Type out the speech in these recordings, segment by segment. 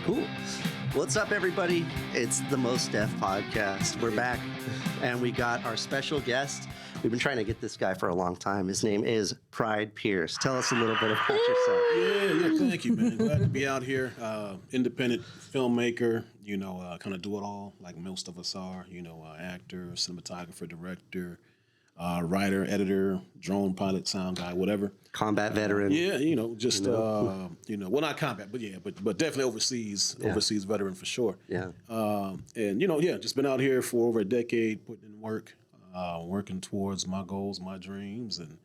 Cool. What's up, everybody? It's the Most DEFF Podcast. We're back, and we got our special guest. We've been trying to get this guy for a long time. His name is Pryde Pierce. Tell us a little bit about yourself. Yeah, thank you, man. Glad to be out here. Independent filmmaker, kind of do it all, like most of us are, actor, cinematographer, director, writer, editor, drone pilot, sound guy, whatever. Combat veteran. Yeah, well, not combat, but yeah, but definitely overseas veteran for sure. Yeah. Just been out here for over a decade, putting in work, working towards my goals, my dreams, and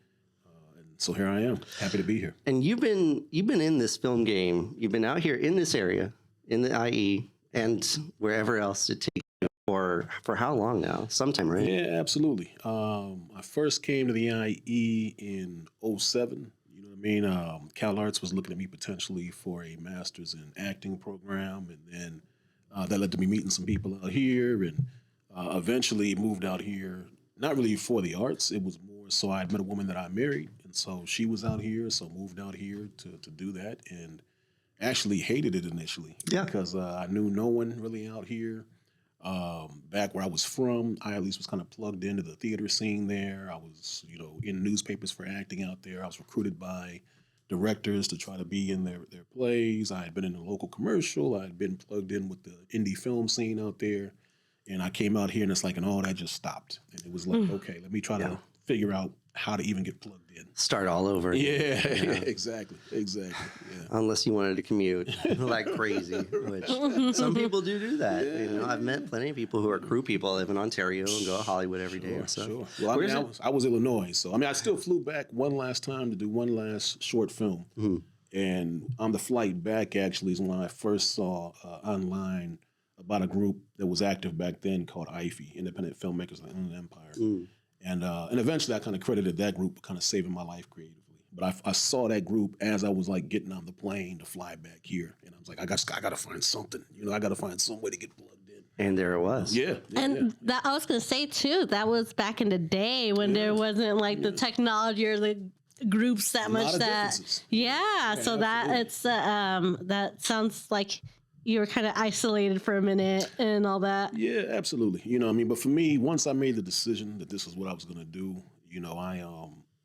so here I am, happy to be here. And you've been in this film game. You've been out here in this area, in the IE, and wherever else it takes you for how long now? Sometime, right? Yeah, absolutely. I first came to the IE in 2007. You know what I mean? Cal Arts was looking at me potentially for a master's in acting program, and then that led to me meeting some people out here, and eventually moved out here. Not really for the arts. It was more so I had met a woman that I married, and so she was out here, so moved out here to do that, and actually hated it initially. Yeah. Because I knew no one really out here. Back where I was from, I at least was kind of plugged into the theater scene there. I was, in newspapers for acting out there. I was recruited by directors to try to be in their plays. I had been in the local commercial. I had been plugged in with the indie film scene out there. And I came out here and it's like, and all that just stopped. And it was like, okay, let me try to figure out how to even get plugged in. Start all over. Yeah, exactly. Yeah. Unless you wanted to commute like crazy, which some people do that. Yeah. I've met plenty of people who are crew people, live in Ontario and go to Hollywood every day. Sure. Well, I was Illinois, so I still flew back one last time to do one last short film. Mm-hmm. And on the flight back, actually, is when I first saw online about a group that was active back then called IFE, Independent Filmmakers of the Inland Empire. Mm. And eventually I kind of credited that group with kind of saving my life creatively. But I saw that group as I was like getting on the plane to fly back here. And I was like, I got to find something. I got to find some way to get plugged in. And there it was. Yeah. That I was going to say too, that was back in the day when there wasn't like the technology or the groups that much that. Yeah. So that it's that sounds like you were kind of isolated for a minute and all that. Yeah, absolutely. But for me, once I made the decision that this is what I was going to do, I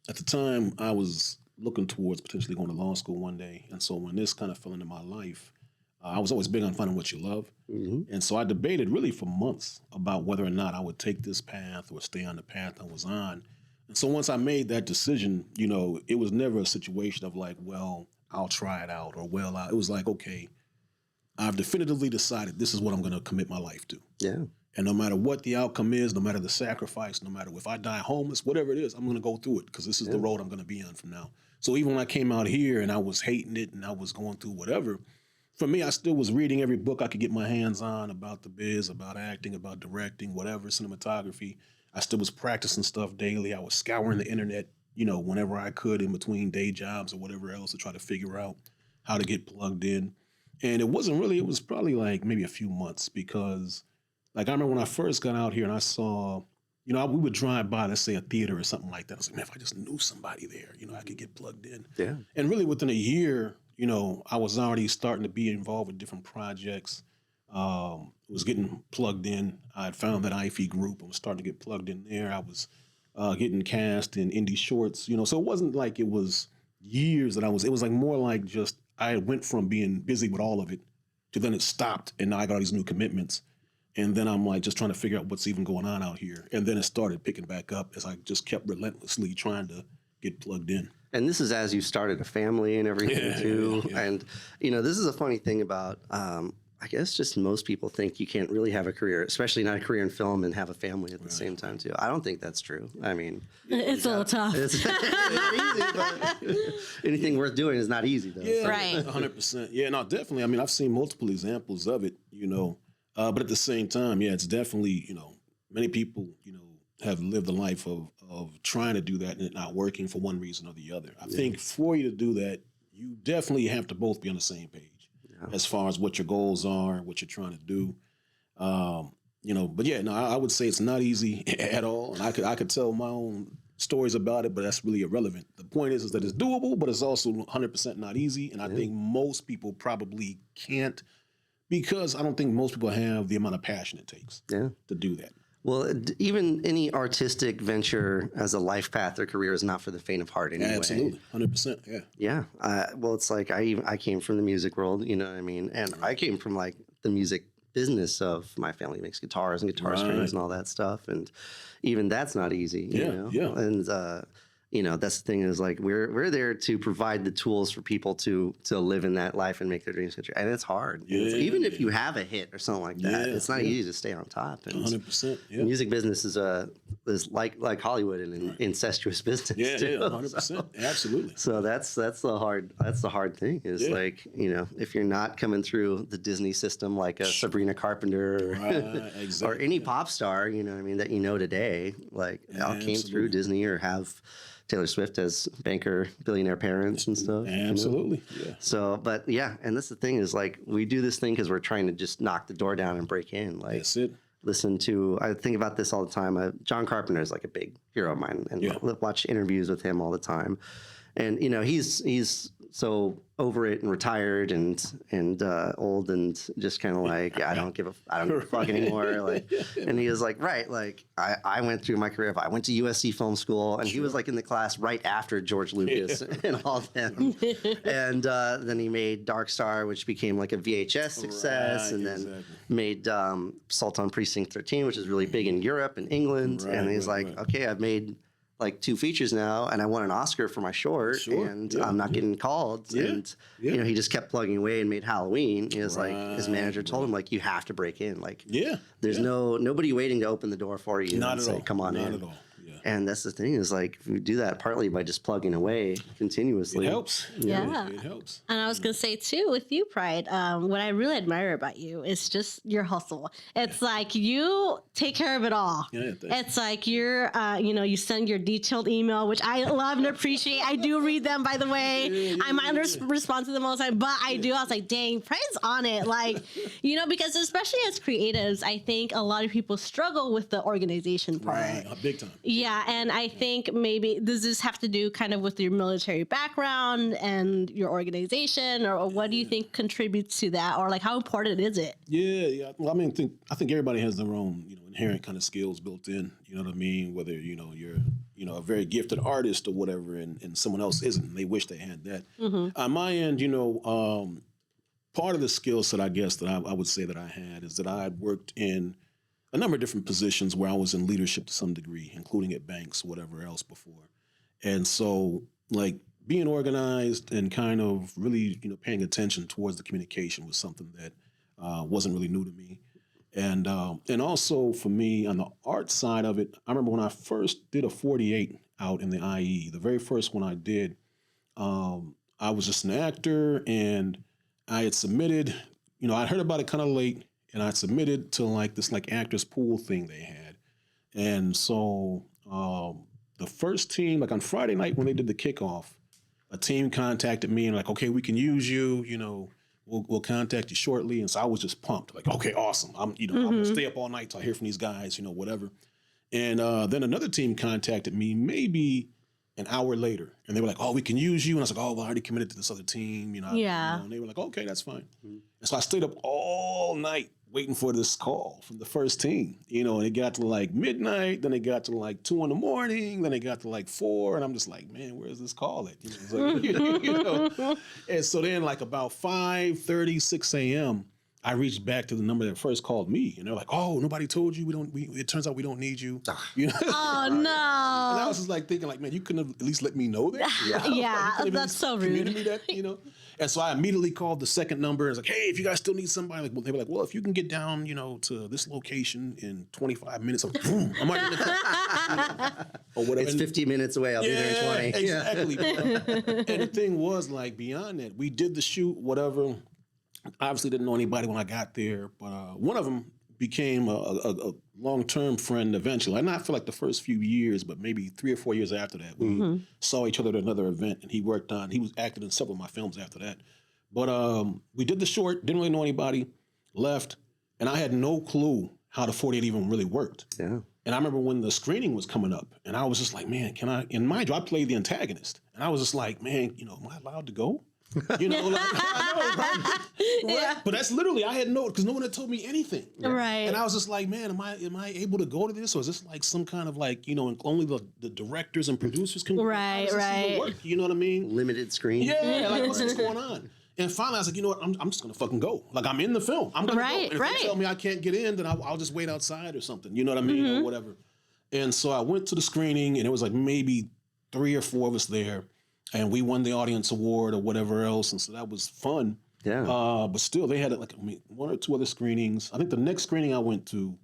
at the time I was looking towards potentially going to law school one day. And so when this kind of fell into my life, I was always big on finding what you love. Mm-hmm. And so I debated really for months about whether or not I would take this path or stay on the path I was on. And so once I made that decision, it was never a situation of like, well, I'll try it out, or it was like, okay, I've definitively decided this is what I'm going to commit my life to. Yeah. And no matter what the outcome is, no matter the sacrifice, no matter if I die homeless, whatever it is, I'm going to go through it because this is the road I'm going to be on from now. So even when I came out here and I was hating it and I was going through whatever, for me, I still was reading every book I could get my hands on about the biz, about acting, about directing, whatever, cinematography. I still was practicing stuff daily. I was scouring the internet, whenever I could in between day jobs or whatever else to try to figure out how to get plugged in. And it was probably like maybe a few months because like I remember when I first got out here and I saw, we would drive by, let's say a theater or something like that. I was like, man, if I just knew somebody there, I could get plugged in. Yeah. And really within a year, I was already starting to be involved with different projects. Was getting plugged in. I had found that IFE group. I was starting to get plugged in there. I was getting cast in indie shorts, so it wasn't like it was years that it was like more like just, I went from being busy with all of it to then it stopped and now I got all these new commitments. And then I'm like just trying to figure out what's even going on out here. And then it started picking back up as I just kept relentlessly trying to get plugged in. And this is as you started a family and everything too. Yeah. And, this is a funny thing about, I guess just most people think you can't really have a career, especially not a career in film and have a family at the same time too. I don't think that's true. I mean, it's a little tough. It's not easy, but anything worth doing is not easy though. Yeah, so. Right. 100%. Yeah, no, definitely. I mean, I've seen multiple examples of it, but at the same time, it's definitely, many people, have lived a life of trying to do that and it not working for one reason or the other. I think for you to do that, you definitely have to both be on the same page. As far as what your goals are, what you're trying to do, but I would say it's not easy at all. And I could tell my own stories about it, but that's really irrelevant. The point is that it's doable, but it's also 100% not easy. And I think most people probably can't because I don't think most people have the amount of passion it takes to do that. Well, even any artistic venture as a life path or career is not for the faint of heart anyway. Absolutely, 100%. Yeah. Yeah. Well, it's like I came from the music world, you know what I mean? And I came from like the music business of my family makes guitars and guitar strings and all that stuff. And even that's not easy, you know? Yeah. And, you know, that's the thing is like we're there to provide the tools for people to live in that life and make their dreams come true. And it's hard. Even if you have a hit or something like that, it's not easy to stay on top. And 100%. Yeah. the music business is like Hollywood and an incestuous business. Yeah, too. 100%. So, Absolutely. so that's the hard thing is like, you know, if you're not coming through the Disney system like a Sabrina Carpenter or any pop star, you know what I mean, that you know today, like all came through Disney or have Taylor Swift as banker, billionaire parents and stuff. Absolutely. You know? Yeah. So, but yeah, and that's the thing is like we do this thing because we're trying to just knock the door down and break in. Like, That's it. I think about this all the time. John Carpenter is like a big hero of mine, and watch interviews with him all the time. And you know, he's so over it and retired and old and just kind of like, I don't give a fuck anymore. Like, and he was like, right, like I went through my career. I went to USC Film School, and he was like in the class right after George Lucas and all them. And then he made Dark Star, which became like a VHS success, and then made Assault on Precinct 13, which is really big in Europe and England. And he's like, okay, I've made like 2 features now, and I won an Oscar for my short, and I'm not getting called. And you know, he just kept plugging away and made Halloween. He was like, his manager told him like, you have to break in. Like, there's nobody waiting to open the door for you. Not and at say, all. Come on Not in. at all. Yeah. And that's the thing is like, if we do that partly by just plugging away continuously. It helps. Yeah. It helps. And I was going to say, too, with you, Pryde, what I really admire about you is just your hustle. It's like you take care of it all. Yeah, it's like you're, you know, you send your detailed email, which I love and appreciate. I do read them, by the way. I might respond to them all the time, but I do. I was like, dang, Pryde's on it. Like, you know, because especially as creatives, I think a lot of people struggle with the organization part. Right. Big time. Yeah, and I think maybe does this have to do kind of with your military background and your organization, or what do you think contributes to that, or like how important is it? Yeah. Well, I mean, I think everybody has their own, you know, inherent kind of skills built in. You know what I mean? Whether you know you're, you know, a very gifted artist or whatever, and someone else isn't, and they wish they had that. On my end, you know, part of the skill set I guess that I would say that I had is that I had worked in a number of different positions where I was in leadership to some degree, including at banks, whatever else before. And so like being organized and kind of really, you know, paying attention towards the communication was something that wasn't really new to me. And also for me on the art side of it, I remember when I first did a 48 out in the IE, the very first one I did, I was just an actor and I had submitted, you know, I'd heard about it kind of late, and I submitted to like this like actors pool thing they had. And so the first team, like on Friday night when they did the kickoff, a team contacted me and like, okay, we can use you, you know, we'll contact you shortly. And so I was just pumped, like, okay, awesome. I'm gonna stay up all night till I hear from these guys, you know, whatever. And then another team contacted me maybe an hour later, and they were like, oh, we can use you. And I was like, oh, well, I already committed to this other team, you know. Yeah. And they were like, okay, that's fine. And so I stayed up all night waiting for this call from the first team, you know, and it got to like midnight, then it got to like 2 a.m, then it got to like 4, and I'm just like, man, where's this call at? You know, it's like, you know? And so then like about 5:30, 6 a.m., I reached back to the number that first called me, and they're like, "Oh, nobody told you it turns out we don't need you." You know? Oh no! And I was just like thinking, like, man, you couldn't have at least let me know that. Yeah, that's so rude. Communicated me that, you know. And so I immediately called the second number. And was like, "Hey, if you guys still need somebody," like, they were like, "Well, if you can get down, you know, to this location in 25 minutes, I'm already in the car." Or whatever. It's 15 minutes away. I'll be there in 20. Exactly. And the thing was, like, beyond that, we did the shoot, whatever. Obviously didn't know anybody when I got there, but one of them became a long-term friend eventually. And not for like the first few years, but maybe 3 or 4 years after that. We saw each other at another event, and he was acted in several of my films after that. But we did the short, didn't really know anybody, left, and I had no clue how the 48 even really worked. Yeah. And I remember when the screening was coming up, and I was just like, man, can I, and mind you, I played the antagonist. And I was just like, man, you know, am I allowed to go? You know, like, I know, right? Yeah. But that's literally, I had no, because no one had told me anything. Right. And I was just like, man, am I able to go to this? Or is this like some kind of like, you know, only the directors and producers can Right, how does this even right. work? You know what I mean? Limited screen. Yeah, like what's going on? And finally, I was like, you know what? I'm just gonna fucking go. Like I'm in the film. I'm gonna go. And if they tell me I can't get in, then I'll just wait outside or something. You know what I mean? Or whatever. And so I went to the screening, and it was like maybe 3 or 4 of us there, and we won the audience award or whatever else, and so that was fun. Yeah. But still, they had like 1 or 2 other screenings. I think the next screening I went to,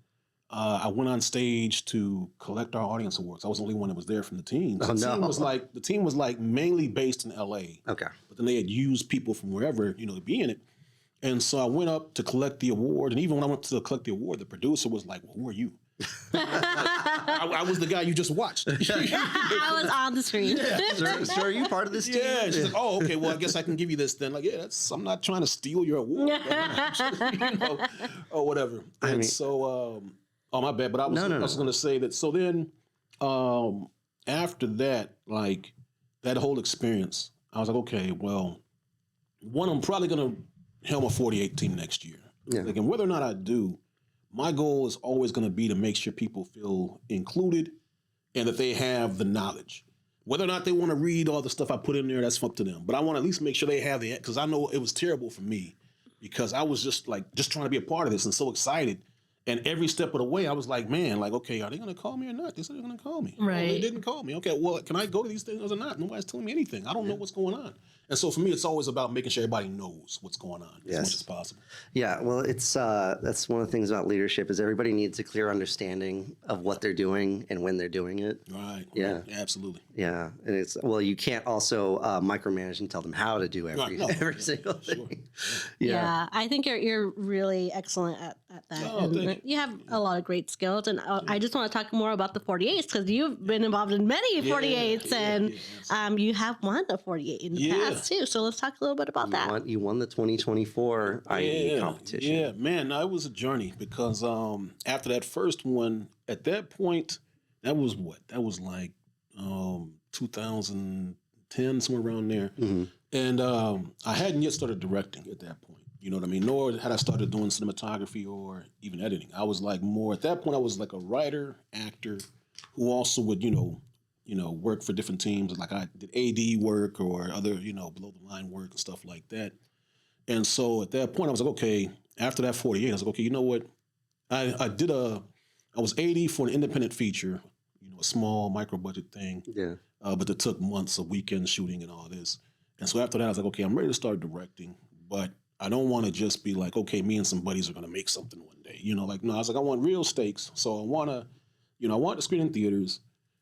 I went on stage to collect our audience awards. I was the only one that was there from the team. So the team was like mainly based in LA. Okay. But then they had used people from wherever, you know, to be in it. And so I went up to collect the award. And even when I went to collect the award, the producer was like, well, who are you? I was the guy you just watched. I was on the screen. So are you part of this team? Yeah, she's like, oh, okay, well, I guess I can give you this then. Like, yeah, I'm not trying to steal your award. You know, or whatever. And so, oh, my bad, but I was going to say that. So then, after that, like, that whole experience, I was like, okay, well, one, I'm probably going to helm a 48 team next year. Yeah. Like, and whether or not I do, my goal is always going to be to make sure people feel included and that they have the knowledge. Whether or not they want to read all the stuff I put in there, that's up to them. But I want to at least make sure they have the, because I know it was terrible for me because I was just trying to be a part of this and so excited. And every step of the way, I was like, man, like, okay, are they going to call me or not? They said they're going to call me. Right. Oh, they didn't call me. Okay, well, can I go to these things or not? Nobody's telling me anything. I don't know what's going on. And so for me, it's always about making sure everybody knows what's going on as much as possible. Yeah, well, it's that's one of the things about leadership is everybody needs a clear understanding of what they're doing and when they're doing it. Right. Yeah. Right, absolutely. Yeah, and it's you can't also micromanage and tell them how to do every single thing. Yeah, I think you're really excellent at that. Oh, and you have a lot of great skills, and I just want to talk more about the 48s because you've been involved in many 48s, and you have won a 48 in the past too. So let's talk a little bit about that. You won the 2024 IE competition. Yeah, man, no, it was a journey because after that first one, at that point, that was like 2010, somewhere around there. Mm-hmm. And I hadn't yet started directing at that point. You know what I mean? Nor had I started doing cinematography or even editing. I was like more, at that point, I was like a writer, actor, who also would, work for different teams. Like I did AD work or other, below the line work and stuff like that. And so at that point, I was like, okay, after that 48, I was like, okay, you know what? I was AD for an independent feature, a small micro budget thing. Yeah. But it took months of weekend shooting and all this. And so after that, I was like, okay, I'm ready to start directing, but I don't want to just be like, okay, me and some buddies are going to make something one day. No, I was like, I want real stakes. So I want to screen in theaters.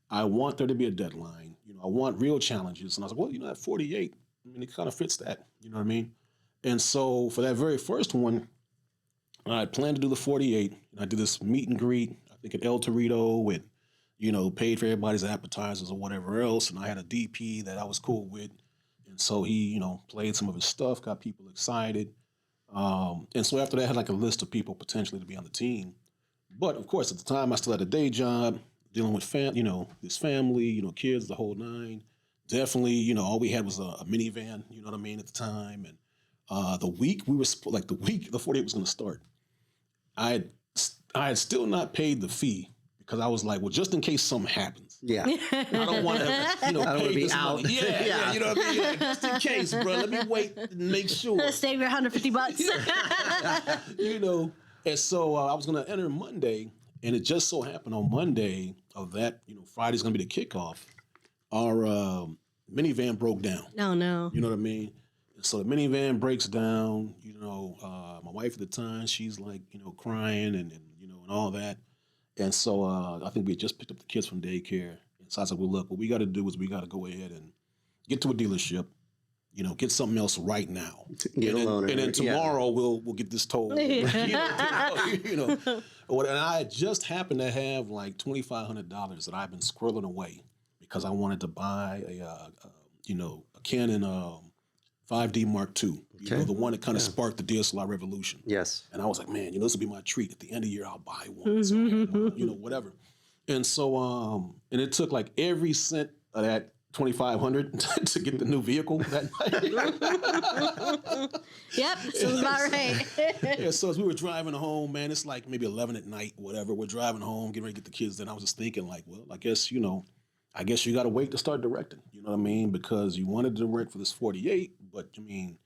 I want there to be a deadline. I want real challenges. And I was like, well, at 48, it kind of fits that. You know what I mean? And so for that very first one, I planned to do the 48. I did this meet and greet, I think at El Torito with, paid for everybody's appetizers or whatever else. And I had a DP that I was cool with. And so he, played some of his stuff, got people excited. And so after that, I had like a list of people potentially to be on the team. But of course, at the time, I still had a day job, dealing with this family, kids, the whole nine. Definitely, all we had was a minivan, you know what I mean, at the time. And the week the 48 was going to start, I had still not paid the fee because I was like, well, just in case something happens. Yeah. I don't want to, I don't want to be this out. money. Yeah, you know what I mean? Yeah, just in case, bro. Let me wait and make sure. Save your $150. And so I was going to enter Monday, and it just so happened on Monday of that, Friday's going to be the kickoff. Our minivan broke down. No. You know what I mean? So the minivan breaks down. My wife at the time, she's like, crying and all that. And so I think we had just picked up the kids from daycare. And so I was like, well, look, what we got to do is we got to go ahead and get to a dealership, get something else right now. And then tomorrow we'll get this told. And I just happened to have like $2,500 that I've been squirreling away because I wanted to buy a Canon 5D Mark II, the one that kind of sparked the DSLR revolution. Yes. And I was like, man, this will be my treat. At the end of the year, I'll buy one. So, whatever. And so, and it took like every cent of that $2,500 to get the new vehicle that night. Yep, sounds about right. Yeah, so as we were driving home, man, it's like maybe 11 at night, whatever. We're driving home, getting ready to get the kids. Then I was just thinking, like, well, I guess you got to wait to start directing. You know what I mean? Because you wanted to direct for this 48, but I mean,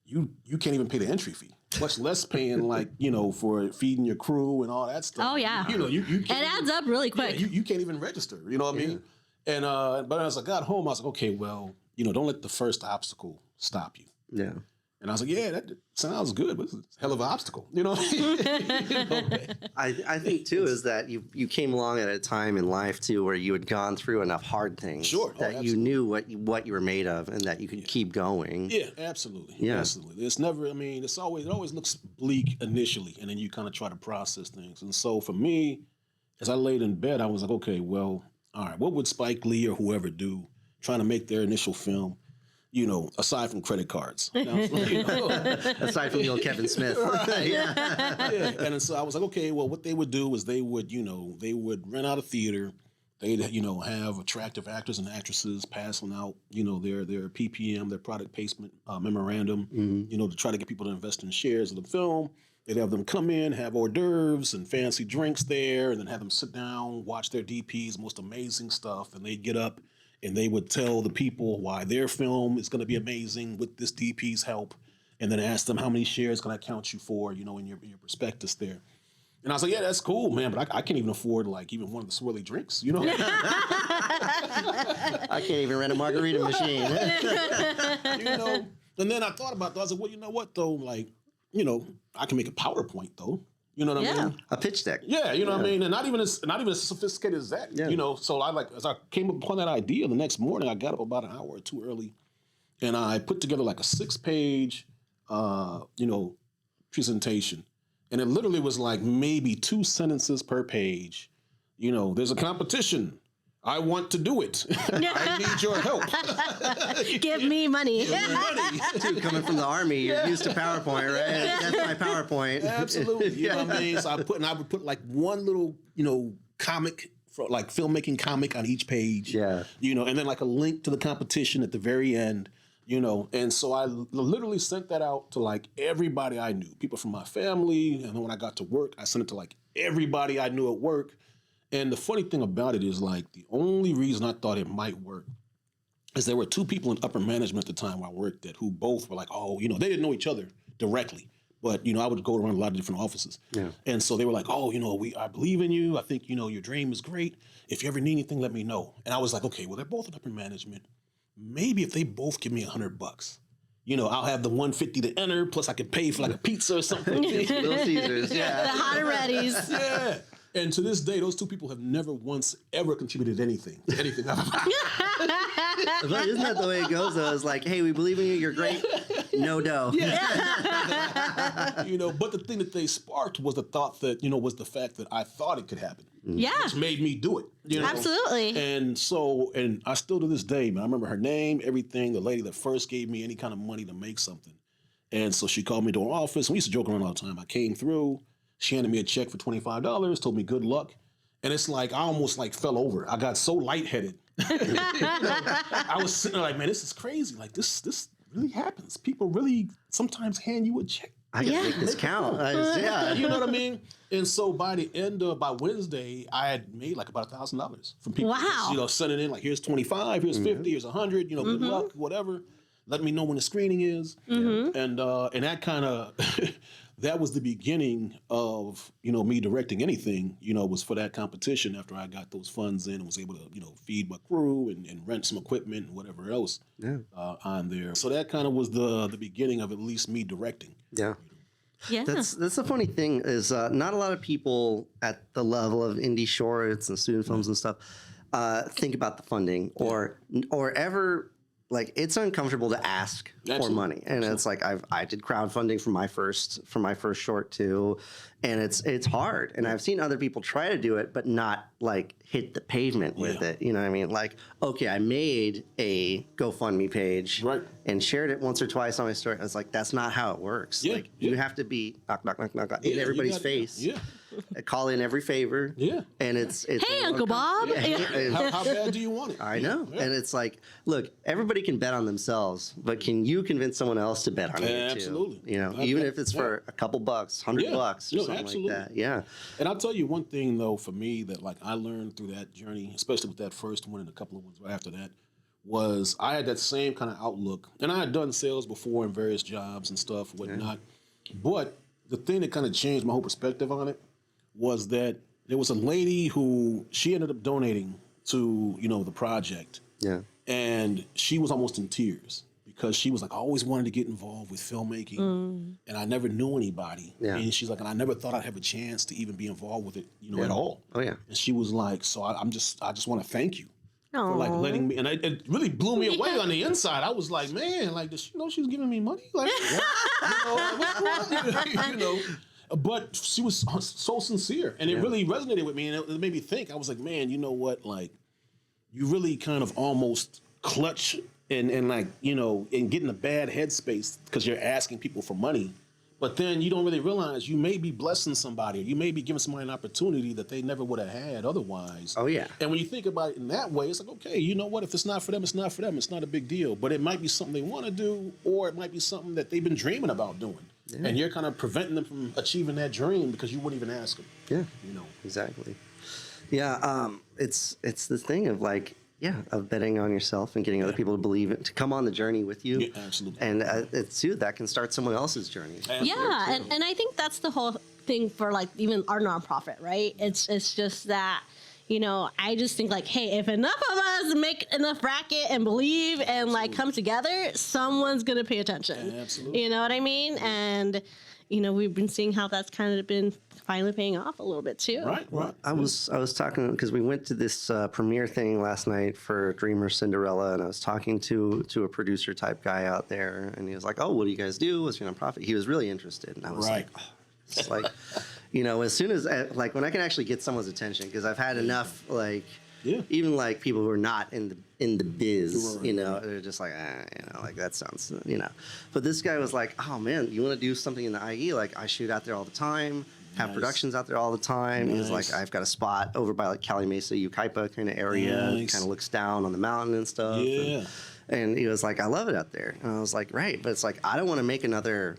you can't even pay the entry fee, much less paying like for feeding your crew and all that stuff. Oh yeah, you it adds up really quick. Yeah, you can't even register. You know what I mean? And but as I got home, I was like, okay, well, don't let the first obstacle stop you. Yeah. And I was like, yeah, that sounds good, but it's a hell of an obstacle, I think too is that you came along at a time in life too where you had gone through enough hard things that you knew what you were made of and that you could keep going. Yeah, absolutely. Yeah. Absolutely. It's never, it always looks bleak initially, and then you kind of try to process things. And so for me, as I laid in bed, I was like, okay, well, all right, what would Spike Lee or whoever do trying to make their initial film? Aside from credit cards. Aside from the old Kevin Smith. Right. Yeah. And so I was like, okay, well, what they would do is they would rent out a theater. They'd, have attractive actors and actresses passing out, their PPM, their product placement memorandum, to try to get people to invest in shares of the film. They'd have them come in, have hors d'oeuvres and fancy drinks there, and then have them sit down, watch their DPs, most amazing stuff, and they'd get up and they would tell the people why their film is going to be amazing with this DP's help, and then ask them how many shares can I count you for, in your prospectus there. And I was like, yeah, that's cool, man, but I can't even afford even one of the swirly drinks, I can't even rent a margarita machine. And then I thought about that. I was like, well, you know what though, I can make a PowerPoint though. You know what I mean? A pitch deck. Yeah, what I mean? And not even as sophisticated as that. Yeah. So as I came upon that idea the next morning, I got up about an hour or two early and I put together like a 6-page presentation. And it literally was like maybe 2 sentences per page. There's a competition. I want to do it. I need your help. Give me money. Dude, coming from the Army, you're used to PowerPoint, right? That's my PowerPoint. Absolutely. You know what I mean? So I would put like one little, comic, like filmmaking comic on each page. Yeah. And then like a link to the competition at the very end. And so I literally sent that out to like everybody I knew, people from my family. And then when I got to work, I sent it to like everybody I knew at work. And the funny thing about it is like the only reason I thought it might work is there were 2 people in upper management at the time I worked at who both were like, oh, they didn't know each other directly. But, I would go around a lot of different offices. Yeah. And so they were like, oh, I believe in you. I think, your dream is great. If you ever need anything, let me know. And I was like, okay, well, they're both in upper management. Maybe if they both give me $100, I'll have the $150 to enter, plus I could pay for like a pizza or something. Little Caesars, yeah. The hot and ready's. Yeah. And to this day, those 2 people have never once ever contributed anything. But isn't that the way it goes, though? It's like, hey, we believe in you. You're great. No dough. Yeah. But the thing that they sparked was the thought that, was the fact that I thought it could happen. Yeah. Which made me do it. Absolutely. And so, and I still to this day, man, I remember her name, everything, the lady that first gave me any kind of money to make something. And so she called me to her office. We used to joke around all the time. I came through. She handed me a check for $25, told me good luck. And it's like, I almost like fell over. I got so lightheaded. I was sitting there like, man, this is crazy. Like this really happens. People really sometimes hand you a check. I can make this count. Yeah. You know what I mean? And so by Wednesday, I had made like about $1,000 from people. Wow. Sending in like, here's 25, here's 50, here's 100, good luck, whatever. Let me know when the screening is. And that kind of, that was the beginning of, me directing anything, was for that competition after I got those funds in and was able to, feed my crew and rent some equipment and whatever else on there. So that kind of was the beginning of at least me directing. Yeah. Yeah. That's the funny thing is not a lot of people at the level of indie shorts and student films and stuff think about the funding or ever. Like it's uncomfortable to ask for money, and it's like I did crowdfunding for my first short too, and it's hard. And I've seen other people try to do it, but not like hit the pavement with it. You know what I mean? Like, okay, I made a GoFundMe page and shared it once or twice on my story. I was like, that's not how it works. Yeah, like you have to be knock in everybody's face. call in every favor. Yeah. And it's Hey, Uncle Bob. How bad do you want it? I know. Yeah. And it's like, look, everybody can bet on themselves, but can you convince someone else to bet on you too? Absolutely. You know, even if it's for a couple bucks, $100 or something absolutely. like that. Yeah. And I'll tell you one thing though, for me, that like I learned through that journey, especially with that first one and a couple of ones right after that, was I had that same kind of outlook. And I had done sales before in various jobs and stuff, whatnot. Yeah. But the thing that kind of changed my whole perspective on it was that there was a lady who she ended up donating to, you know, the project. Yeah. And she was almost in tears because she was like, I always wanted to get involved with filmmaking and I never knew anybody. Yeah. And she's like, and I never thought I'd have a chance to even be involved with it, you know, at all. Oh yeah. And she was like, so I just want to thank you. For like letting me, and it really blew me away on the inside. I was like, man, like, does she know she's giving me money? Like, you know, what's going on? You know, but she was so sincere, and it really resonated with me, and it made me think. I was like, man, you know what? Like, you really kind of almost clutch and like, you know, and get in a bad headspace because you're asking people for money. But then you don't really realize you may be blessing somebody, or you may be giving somebody an opportunity that they never would have had otherwise. Oh, yeah. And when you think about it in that way, it's like, okay, you know what? If it's not for them, it's not for them. It's not a big deal. But it might be something they want to do, or it might be something that they've been dreaming about doing. Yeah. And you're kind of preventing them from achieving that dream because you wouldn't even ask them. Yeah. You know. Exactly. Yeah. It's the thing of like, of betting on yourself and getting other people to believe it, to come on the journey with you. Yeah, absolutely. And it's too, that can start someone else's journey. Yeah, and I think that's the whole thing for like even our nonprofit, right? It's just that, you know, I just think like, hey, if enough of us make enough racket and believe and like come together, someone's gonna pay attention. Yeah, absolutely. You know what I mean? And you know, we've been seeing how that's kind of been finally paying off a little bit too. Right. I was talking because we went to this premiere thing last night for Dreamer Cinderella, and I was talking to a producer type guy out there, and he was like, "Oh, what do you guys do? What's your nonprofit?" He was really interested, and I was like, "Oh, it's like, you know, as soon as like when I can actually get someone's attention, because I've had enough like." Yeah. Even like people who are not in the biz, you know, they're just like, you know, like that sounds, you know. But this guy was like, oh man, you want to do something in the IE? Like I shoot out there all the time, have productions out there all the time. He's like, I've got a spot over by like Cali Mesa, Ukaipa kind of area. Kind of looks down on the mountain and stuff. Yeah. And he was like, I love it out there. And I was like, right, but it's like I don't want to make another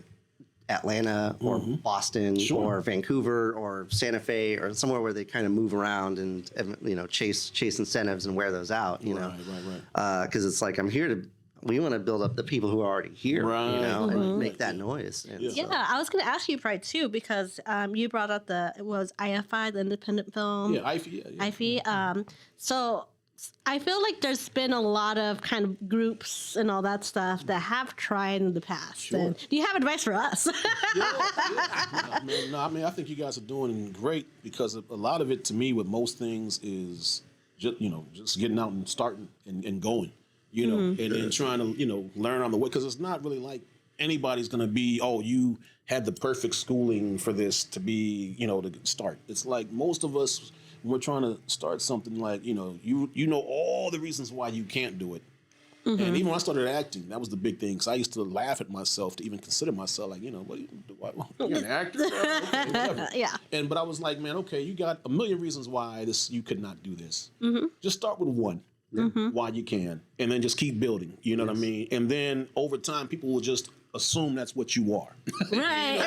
Atlanta or Boston or Vancouver or Santa Fe or somewhere where they kind of move around and, you know, chase incentives and wear those out, you know. Right. Because it's like we want to build up the people who are already here, you know, and make that noise. And I was going to ask you, Pryde, too, because you brought up it was IFI, the independent film. Yeah, IFI. IFI. So I feel like there's been a lot of kind of groups and all that stuff that have tried in the past. Sure. And do you have advice for us? I mean, I think you guys are doing great because a lot of it to me with most things is just, you know, just getting out and starting and going, you know, and then trying to, you know, learn on the way. Because it's not really like anybody's going to be, oh, you had the perfect schooling for this to be, you know, to start. It's like most of us, when we're trying to start something, like, you know, you know all the reasons why you can't do it. And even when I started acting, that was the big thing. Because I used to laugh at myself to even consider myself like, you know, what you're an actor? Okay, whatever. But I was like, man, okay, you got a million reasons why you could not do this. Just start with one. Why you can, and then just keep building. You know what I mean? And then over time, people will just assume that's what you are. Right.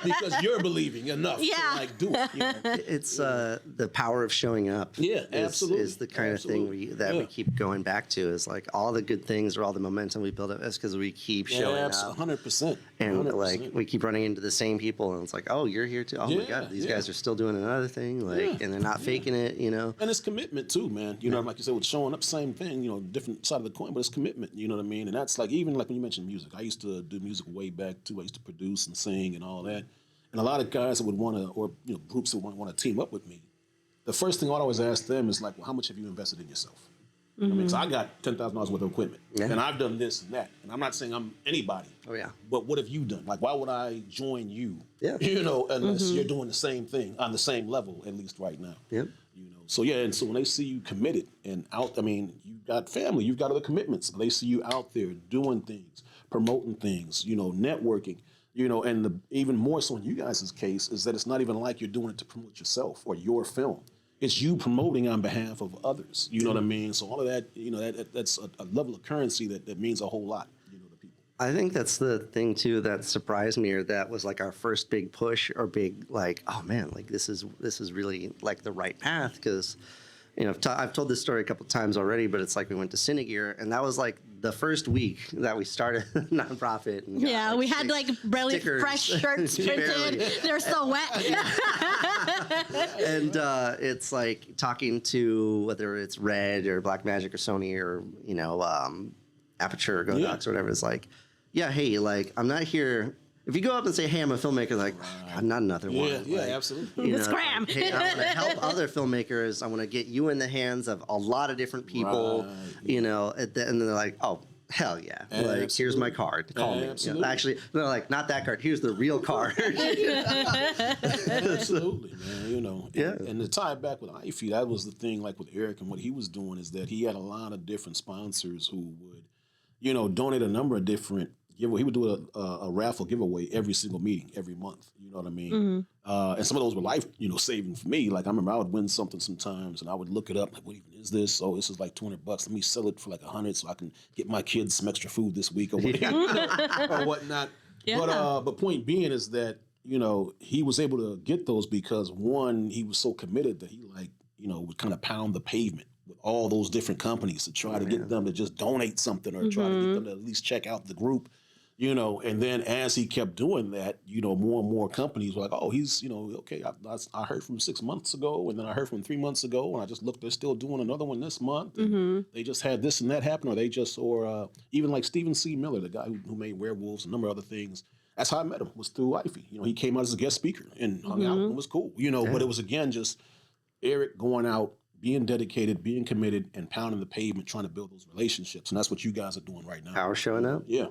Because you're believing enough to like do it. You know? It's the power of showing up. Yeah, absolutely. Is the kind of thing we keep going back to. Is like all the good things or all the momentum we build up is because we keep showing up. 100%. And 100%. Like we keep running into the same people, and it's like, oh, you're here too. Oh my God, these guys are still doing another thing. Like, and they're not faking it. You know. And it's commitment too, man. You know, like you said, with showing up, same thing. You know, different side of the coin, but it's commitment. You know what I mean? And that's like even like when you mentioned music. I used to do music way back too. I used to produce and sing and all that. And a lot of guys that would want to, or you know, groups that want to team up with me. The first thing I'd always ask them is like, well, how much have you invested in yourself? I mean, 'cause I got $10,000 worth of equipment, and I've done this and that. And I'm not saying I'm anybody. Oh yeah. But what have you done? Like, why would I join you? Yeah. You know, unless you're doing the same thing on the same level, at least right now. Yep. You know. So yeah, and so when they see you committed and out, I mean, you've got family, you've got other commitments. They see you out there doing things, promoting things, you know, networking. You know, and even more so in you guys' case is that it's not even like you're doing it to promote yourself or your film. It's you promoting on behalf of others. You know what I mean? So all of that, you know, that's a level of currency that means a whole lot, you know, to people. I think that's the thing too that surprised me, or that was like our first big push or big like, oh man, like this is really like the right path, because you know I've told this story a couple times already, but it's like we went to Cinegear, and that was like the first week that we started a nonprofit. And Yeah, like, we had like really stickers. fresh shirts printed. They're so wet. And it's like talking to whether it's Red or Blackmagic or Sony or you know Aperture or Godox or whatever. It's like, yeah, hey, like I'm not here. If you go up and say, hey, I'm a filmmaker, like, I'm not another one. Yeah, like, absolutely. You know, Scram. like, hey, I want to help other filmmakers. I want to get you in the hands of a lot of different people, you know, and then they're like, oh, hell yeah. Like, here's my card. Call me. You know, actually, they're like, not that card. Here's the real card. Absolutely, man. You know, and to tie it back with IFE, that was the thing, like with Eric and what he was doing is that he had a lot of different sponsors who would, you know, donate a number of different giveaway. He would do a raffle giveaway every single meeting, every month. You know what I mean? And some of those were life, you know, saving for me. Like I remember I would win something sometimes, and I would look it up. Like, what even is this? Oh, this is like $200. Let me sell it for like $100 so I can get my kids some extra food this week or whatever, or whatnot. Yeah. But point being is that you know he was able to get those because one, he was so committed that he like you know would kind of pound the pavement with all those different companies to try to get them to just donate something or try to get them to at least check out the group. You know, and then as he kept doing that, you know, more and more companies were like, oh, he's, you know, okay, I heard from 6 months ago, and then I heard from 3 months ago, and I just looked, they're still doing another one this month. And they just had this and that happen, or they just, or even like Stephen C. Miller, the guy who made Werewolves, a number of other things. That's how I met him, was through IFE. You know, he came out as a guest speaker and hung out, and it was cool, you know, but it was, again, just Eric going out, being dedicated, being committed, and pounding the pavement, trying to build those relationships. And that's what you guys are doing right now. Power showing up. Yeah.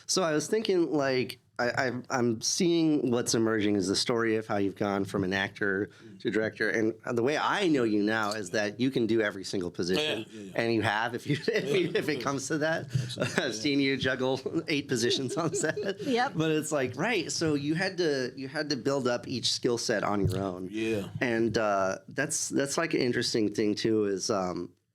So I was thinking, like, I'm seeing what's emerging is the story of how you've gone from an actor to director, and the way I know you now is that you can do every single position, and you have if it comes to that. I've seen you juggle 8 positions on set. Yep. But it's like so you had to build up each skill set on your own. Yeah. And that's like an interesting thing too. Is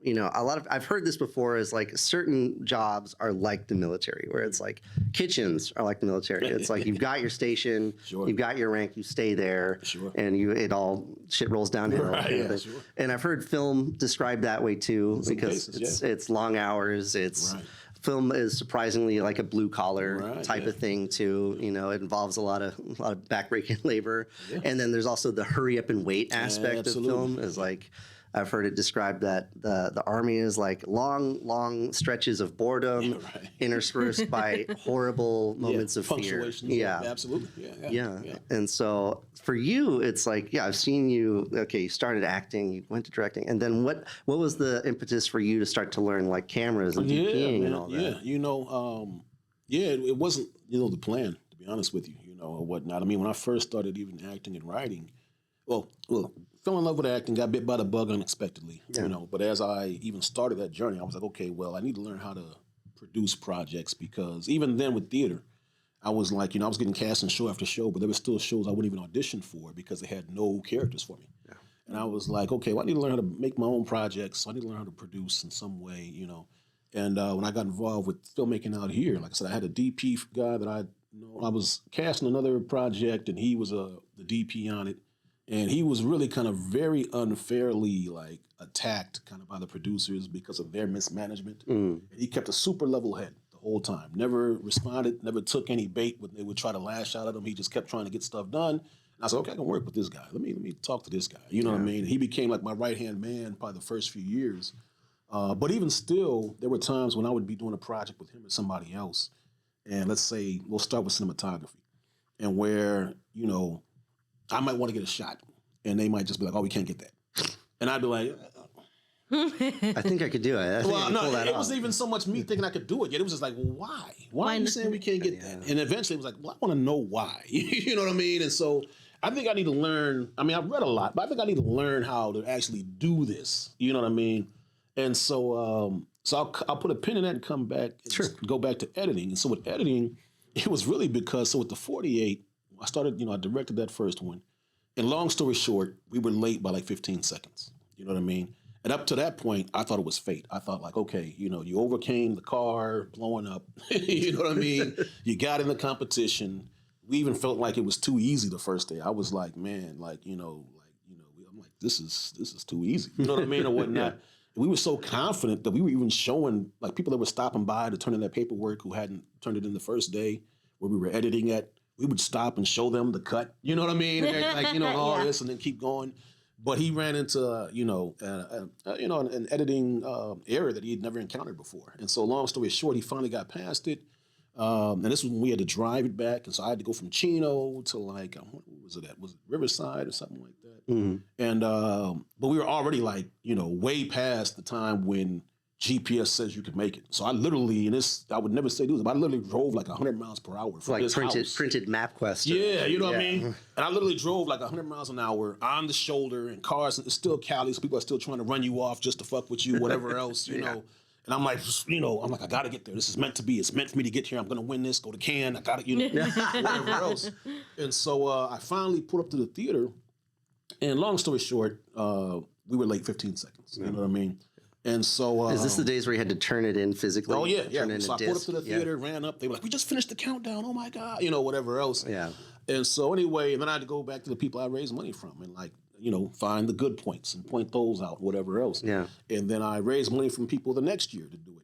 you know, I've heard this before is like certain jobs are like the military, where it's like kitchens are like the military. It's like you've got your station, you've got your rank, you stay there, and it all shit rolls downhill. Right, and I've heard film described that way too, because it's long hours. Film is surprisingly like a blue collar type of thing too. You know, it involves a lot of backbreaking labor, and then there's also the hurry up and wait aspect of film. Is like I've heard it described that the Army is like long stretches of boredom interspersed by horrible moments of fear. Yeah, absolutely. Yeah. And so for you, it's like, I've seen you. Okay, you started acting, you went to directing, and then what was the impetus for you to start to learn like cameras and DPing and all that? Yeah, you know, it wasn't the plan, to be honest with you, you know, or whatnot. I mean, when I first started even acting and writing, well, fell in love with acting, got bit by the bug unexpectedly, you know. But as I even started that journey, I was like, okay, well, I need to learn how to produce projects, because even then with theater, I was like, you know, I was getting cast in show after show, but there were still shows I wouldn't even audition for because they had no characters for me. Yeah. And I was like, okay, well, I need to learn how to make my own projects. So I need to learn how to produce in some way, you know. And when I got involved with filmmaking out here, like I said, I had a DP guy that I was casting another project, and he was the DP on it. And he was really kind of very unfairly like attacked kind of by the producers because of their mismanagement. And he kept a super level head the whole time. Never responded, never took any bait when they would try to lash out at him. He just kept trying to get stuff done. And I said, okay, I can work with this guy. Let me talk to this guy. You know what I mean? He became like my right-hand man probably the first few years. But even still, there were times when I would be doing a project with him or somebody else. And let's say, we'll start with cinematography. And where, you know, I might want to get a shot, and they might just be like, "Oh, we can't get that," and I'd be like, "I think I could do it." Well, no, it wasn't even so much me thinking I could do it yet. It was just like, well, why? Why are you saying we can't get that? And eventually, it was like, well, I want to know why. You know what I mean? And so, I think I need to learn. I mean, I've read a lot, but I think I need to learn how to actually do this. You know what I mean? And so, I'll put a pin in that and come back. And go back to editing. And so with editing, it was really because, so with the 48, I started, I directed that first one. And long story short, we were late by like 15 seconds. You know what I mean? And up to that point, I thought it was fate. I thought like, okay, you overcame the car blowing up. You know what I mean? You got in the competition. We even felt like it was too easy the first day. I was like, man, I'm like, this is too easy. You know what I mean, or whatnot. Yeah. We were so confident that we were even showing like people that were stopping by to turn in their paperwork who hadn't turned it in the first day where we were editing at. We would stop and show them the cut. You know what I mean? And all this, and then keep going. But he ran into an editing error that he had never encountered before. And so, long story short, he finally got past it. And this was when we had to drive it back. And so I had to go from Chino to like, what was it at? Was it Riverside or something like that? Mm-hmm. And, but we were already like, way past the time when GPS says you could make it. So I literally, I would never say this, but I literally drove like 100 miles per hour from this house. Printed MapQuest. Yeah, you know what I mean? And I literally drove like 100 miles an hour on the shoulder, and cars, it's still Cali, so people are still trying to run you off just to fuck with you, whatever else, you know. And I'm like, I got to get there. This is meant to be. It's meant for me to get here. I'm going to win this, go to Cannes. I got to, whatever else. And so I finally pulled up to the theater. And long story short, we were late 15 seconds. You know what I mean? And so... is this the days where you had to turn it in physically? Oh, yeah. So I pulled up to the theater, ran up. They were like, we just finished the countdown. Oh, my God. Whatever else. Yeah. And so anyway, and then I had to go back to the people I raised money from and like, find the good points and point those out, whatever else. Yeah. And then I raised money from people the next year to do it.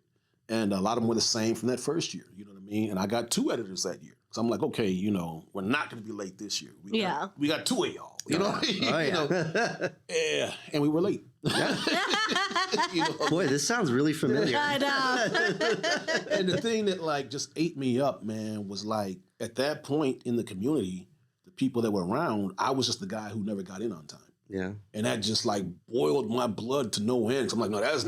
And a lot of them were the same from that first year, you know what I mean? And I got 2 editors that year. So I'm like, okay, we're not going to be late this year. We got 2 of y'all, Yeah, and we were late. Boy, this sounds really familiar. I know. And the thing that like just ate me up, man, was like at that point in the community, the people that were around, I was just the guy who never got in on time. Yeah. And that just like boiled my blood to no end. So I'm like, no, that's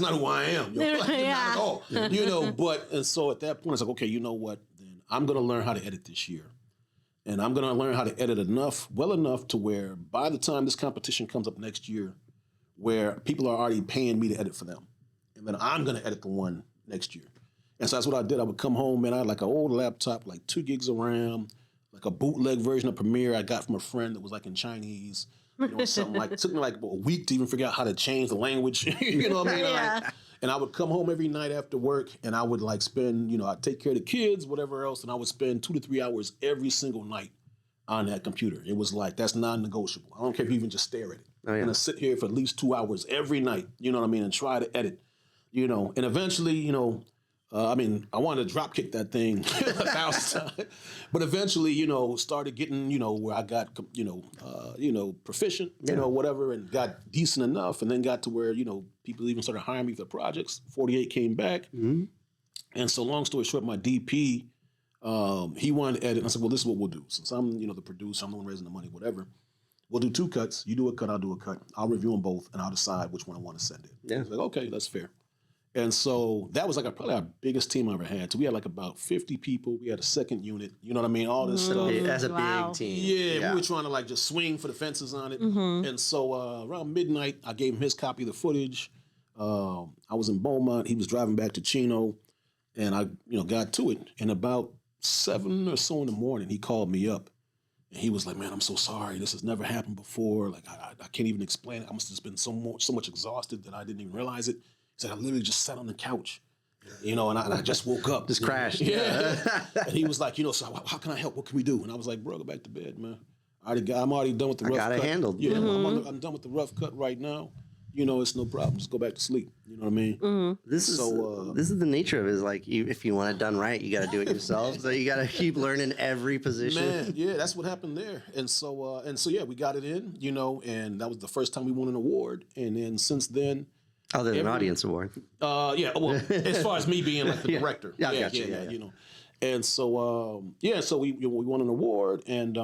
not who I am. Not at all. And so at that point, it's like, okay, you know what? Then I'm going to learn how to edit this year. And I'm going to learn how to edit well enough to where by the time this competition comes up next year, where people are already paying me to edit for them. And then I'm going to edit the one next year. And so that's what I did. I would come home, man. I had like an old laptop, like 2 gigs of RAM, like a bootleg version of Premiere I got from a friend that was like in Chinese. Something like, it took me like a week to even figure out how to change the language. You know what I mean? Yeah. And I would come home every night after work and I would like spend, I'd take care of the kids, whatever else. And I would spend 2 to 3 hours every single night on that computer. It was like, that's non-negotiable. I don't care if you even just stare at it. Oh, yeah. I'm going to sit here for at least 2 hours every night, you know what I mean? And try to edit, and eventually, I wanted to drop kick that thing 1,000 times, but eventually, started getting, where I got, proficient, whatever, and got decent enough, and then got to where, people even started hiring me for projects. 48 came back. Mm-hmm. And so long story short, my DP, he wanted to edit. And I said, well, this is what we'll do. Since I'm, the producer, I'm the one raising the money, whatever. We'll do 2 cuts. You do a cut, I'll do a cut. I'll review them both, and I'll decide which one I want to send in. Yeah. I was like, okay, that's fair. And so that was like probably our biggest team I ever had. So we had like about 50 people. We had a second unit. You know what I mean? All this stuff. As a big team. Yeah, we were trying to like just swing for the fences on it. Mm-hmm. And so around midnight, I gave him his copy of the footage. I was in Beaumont. He was driving back to Chino. And I, got to it. And about 7 or so in the morning, he called me up. And he was like, man, I'm so sorry. This has never happened before. Like, I can't even explain it. I must have just been so much exhausted that I didn't even realize it. He said, I literally just sat on the couch, and I just woke up. Just crashed. Yeah. And he was like, so how can I help? What can we do? And I was like, bro, go back to bed, man. I'm already done with the rough cut. I got it handled. Yeah, mm-hmm. I'm done with the rough cut right now. It's no problem. Just go back to sleep. You know what I mean? Mm-hmm. This is the nature of it. Is like if you want it done right, you got to do it yourself. So you got to keep learning every position. Man, yeah, that's what happened there. And so yeah, we got it in. And that was the first time we won an award. And then since then. Other than an audience award. Yeah. Well, as far as me being like the director. Yeah, I got you. And so, so we won an award. And,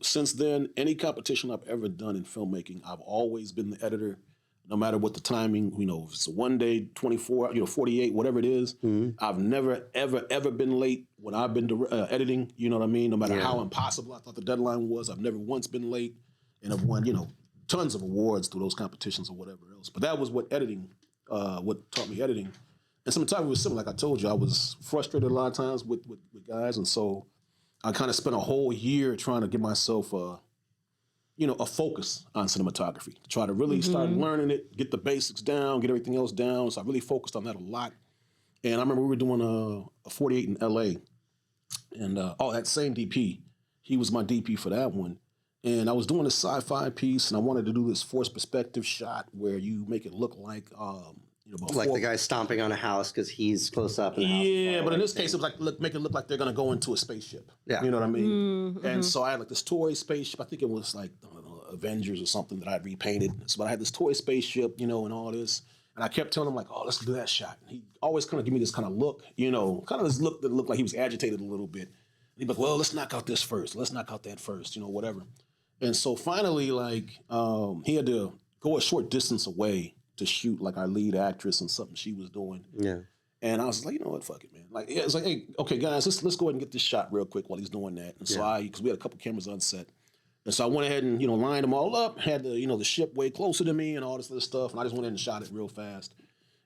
since then, any competition I've ever done in filmmaking, I've always been the editor, no matter what the timing, if it's a 1 day, 24, 48, whatever it is. Mm-hmm. I've never, ever, ever been late when I've been editing, you know what I mean? No matter how impossible I thought the deadline was, I've never once been late. And I've won, tons of awards through those competitions or whatever else. But that was what taught me editing. And cinematography was similar. Like I told you, I was frustrated a lot of times with guys. And so I kind of spent a whole year trying to get myself a focus on cinematography, to try to really start learning it, get the basics down, get everything else down. So I really focused on that a lot. And I remember we were doing a 48 in LA. And that same DP, he was my DP for that one. And I was doing a sci-fi piece, and I wanted to do this forced perspective shot where you make it look like, like the guy stomping on a house because he's close up. And the house is far but in away. this case, it was like make it look like they're gonna go into a spaceship. Yeah. You know what I mean? And so I had like this toy spaceship. I think it was like I don't know, Avengers or something that I repainted. So I had this toy spaceship, and all this. And I kept telling him like, "Oh, let's do that shot." And he always kind of give me this kind of look, kind of this look that looked like he was agitated a little bit. And he'd be like, "Well, let's knock out this first. Let's knock out that first. Whatever." And so finally, like, he had to go a short distance away to shoot like our lead actress and something she was doing. Yeah. And I was like, you know what, fuck it, man. Like, it's like, hey, okay, guys, let's go ahead and get this shot real quick while he's doing that. And so because we had a couple cameras on set. And so I went ahead and, lined them all up, had the ship way closer to me and all this other stuff. And I just went in and shot it real fast.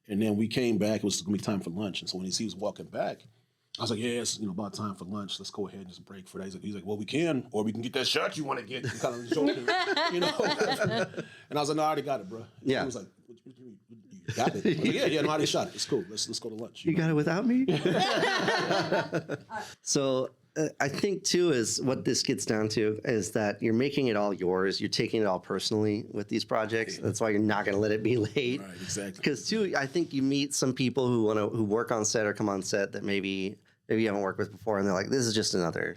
And then we came back, it was gonna be time for lunch. And so when he was walking back, I was like, yeah, it's about time for lunch. Let's go ahead and just break for that. He's like, well, we can, or we can get that shot you want to get. And kind of joking, And I was like, no, I already got it, bro. And Yeah. he was like, what you mean? You got it? I was like, yeah, no, I already shot it. It's cool. Let's go to lunch. You got it without me? So I think, too, is what this gets down to is that you're making it all yours. You're taking it all personally with these projects. That's why you're not going to let it be late. Right, exactly. Because, too, I think you meet some people who work on set or come on set that maybe you haven't worked with before, and they're like, this is just another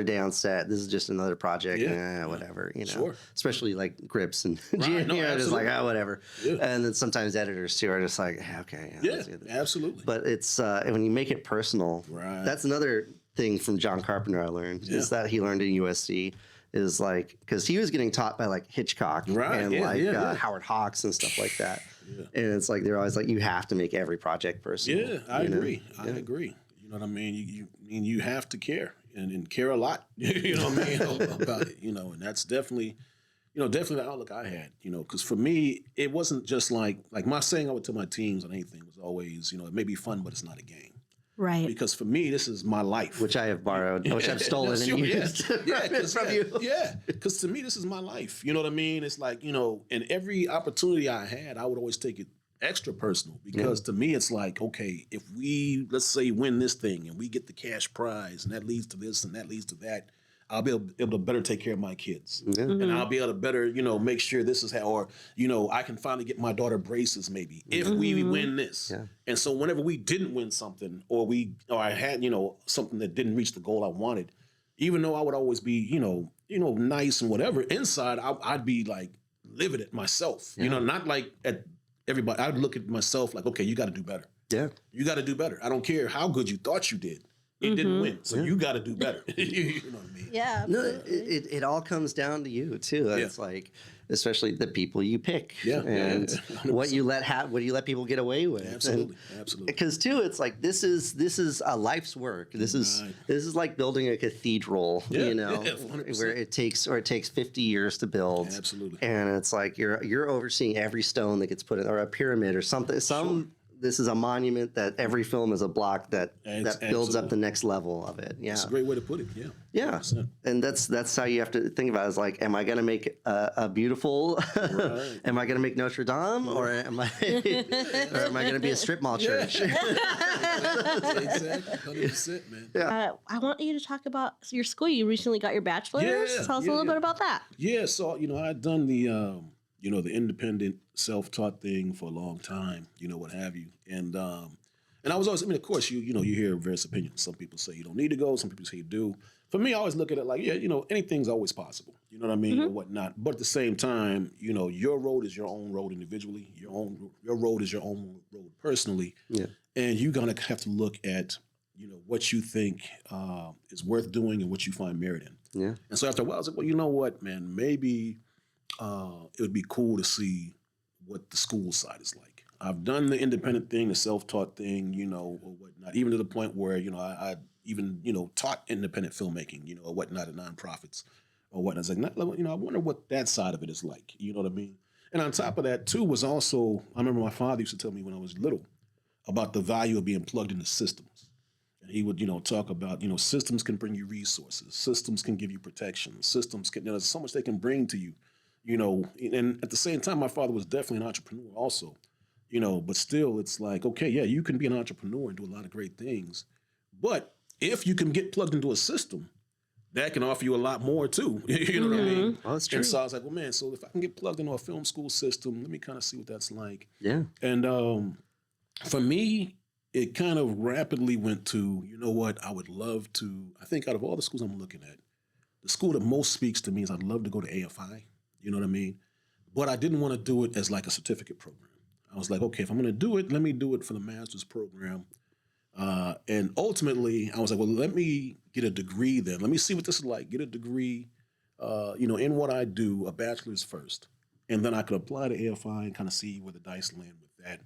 day on set. This is just another project. Whatever, Sure. Especially like grips and Right, no, just like, whatever. Yeah. And then sometimes editors too are just like, okay. Let's do this. Absolutely. But it's when you make it personal, Right. that's another thing from John Carpenter I learned is that he learned in USC is like, because he was getting taught by like Hitchcock and Howard Hawks and stuff like that. Yeah. And it's like, they're always like, you have to make every project personal. Yeah, I agree. I agree. You know what I mean? You have to care and care a lot, you know what I mean, about it, and that's definitely, definitely the outlook I had, because for me, it wasn't just like my saying I would tell my teams on anything was always, it may be fun, but it's not a game. Right. Because for me, this is my life. Which I have borrowed, which I've stolen and used from you. Yeah, because to me, this is my life. You know what I mean? It's like, in every opportunity I had, I would always take it extra personal because to me, it's like, okay, if we, let's say, win this thing and we get the cash prize and that leads to this and that leads to that, I'll be able to better take care of my kids. And I'll be able to better, make sure this is how, or, I can finally get my daughter braces maybe if we win this. Yeah. And so whenever we didn't win something or I had, something that didn't reach the goal I wanted, even though I would always be, nice and whatever, inside I'd be like livid at myself, not like at everybody. I'd look at myself like, okay, you got to do better. Yeah. You got to do better. I don't care how good you thought you did. It didn't win, so you got to do better. You know what I mean? Yeah. No, it all comes down to you too. It's like, especially the people you pick, and what you let people get away with. Absolutely. Because too, it's like this is a life's work. This is like building a cathedral, where it takes 50 years to build. Absolutely. And it's like you're overseeing every stone that gets put in, or a pyramid, or something. This is a monument that every film is a block that builds up the next level of it. Yeah, that's a great way to put it. Yeah, 100%. And that's how you have to think about it. Is like, am I going to make a beautiful? Right. Am I going to make Notre Dame, or am I going to be a strip mall church? Exactly, 100%, man. Yeah. I want you to talk about your school. You recently got your bachelor's. Tell us a little bit about that. Yeah, so I'd done the the independent self-taught thing for a long time, what have you. And I was always, of course, you hear various opinions. Some people say you don't need to go. Some people say you do. For me, I always look at it like, anything's always possible. You know what I mean? Or whatnot. But at the same time, your road is your own road individually. Your road is your own road personally. Yeah. And you're going to have to look at, what you think is worth doing and what you find merit in. Yeah. And so after a while, I was like, well, you know what, man, maybe it would be cool to see what the school side is like. I've done the independent thing, the self-taught thing, or whatnot, even to the point where, I even, taught independent filmmaking, or whatnot at nonprofits or whatnot. I was like, I wonder what that side of it is like. You know what I mean? And on top of that, too, was also, I remember my father used to tell me when I was little, about the value of being plugged into systems. And he would, talk about, systems can bring you resources, systems can give you protection, systems can, there's so much they can bring to you, and at the same time, my father was definitely an entrepreneur also, but still it's like, okay, yeah, you can be an entrepreneur and do a lot of great things. But if you can get plugged into a system, that can offer you a lot more too. You know what I mean? Oh, that's true. And so I was like, well, man, so if I can get plugged into a film school system, let me kind of see what that's like. Yeah. And for me, it kind of rapidly went to, you know what, I would love to, I think out of all the schools I'm looking at, the school that most speaks to me is I'd love to go to AFI, you know what I mean? But I didn't want to do it as like a certificate program. I was like, okay, if I'm going to do it, let me do it for the master's program. And ultimately, I was like, well, let me get a degree then. Let me see what this is like, get a degree, in what I do, a bachelor's first. And then I could apply to AFI and kind of see where the dice land with that.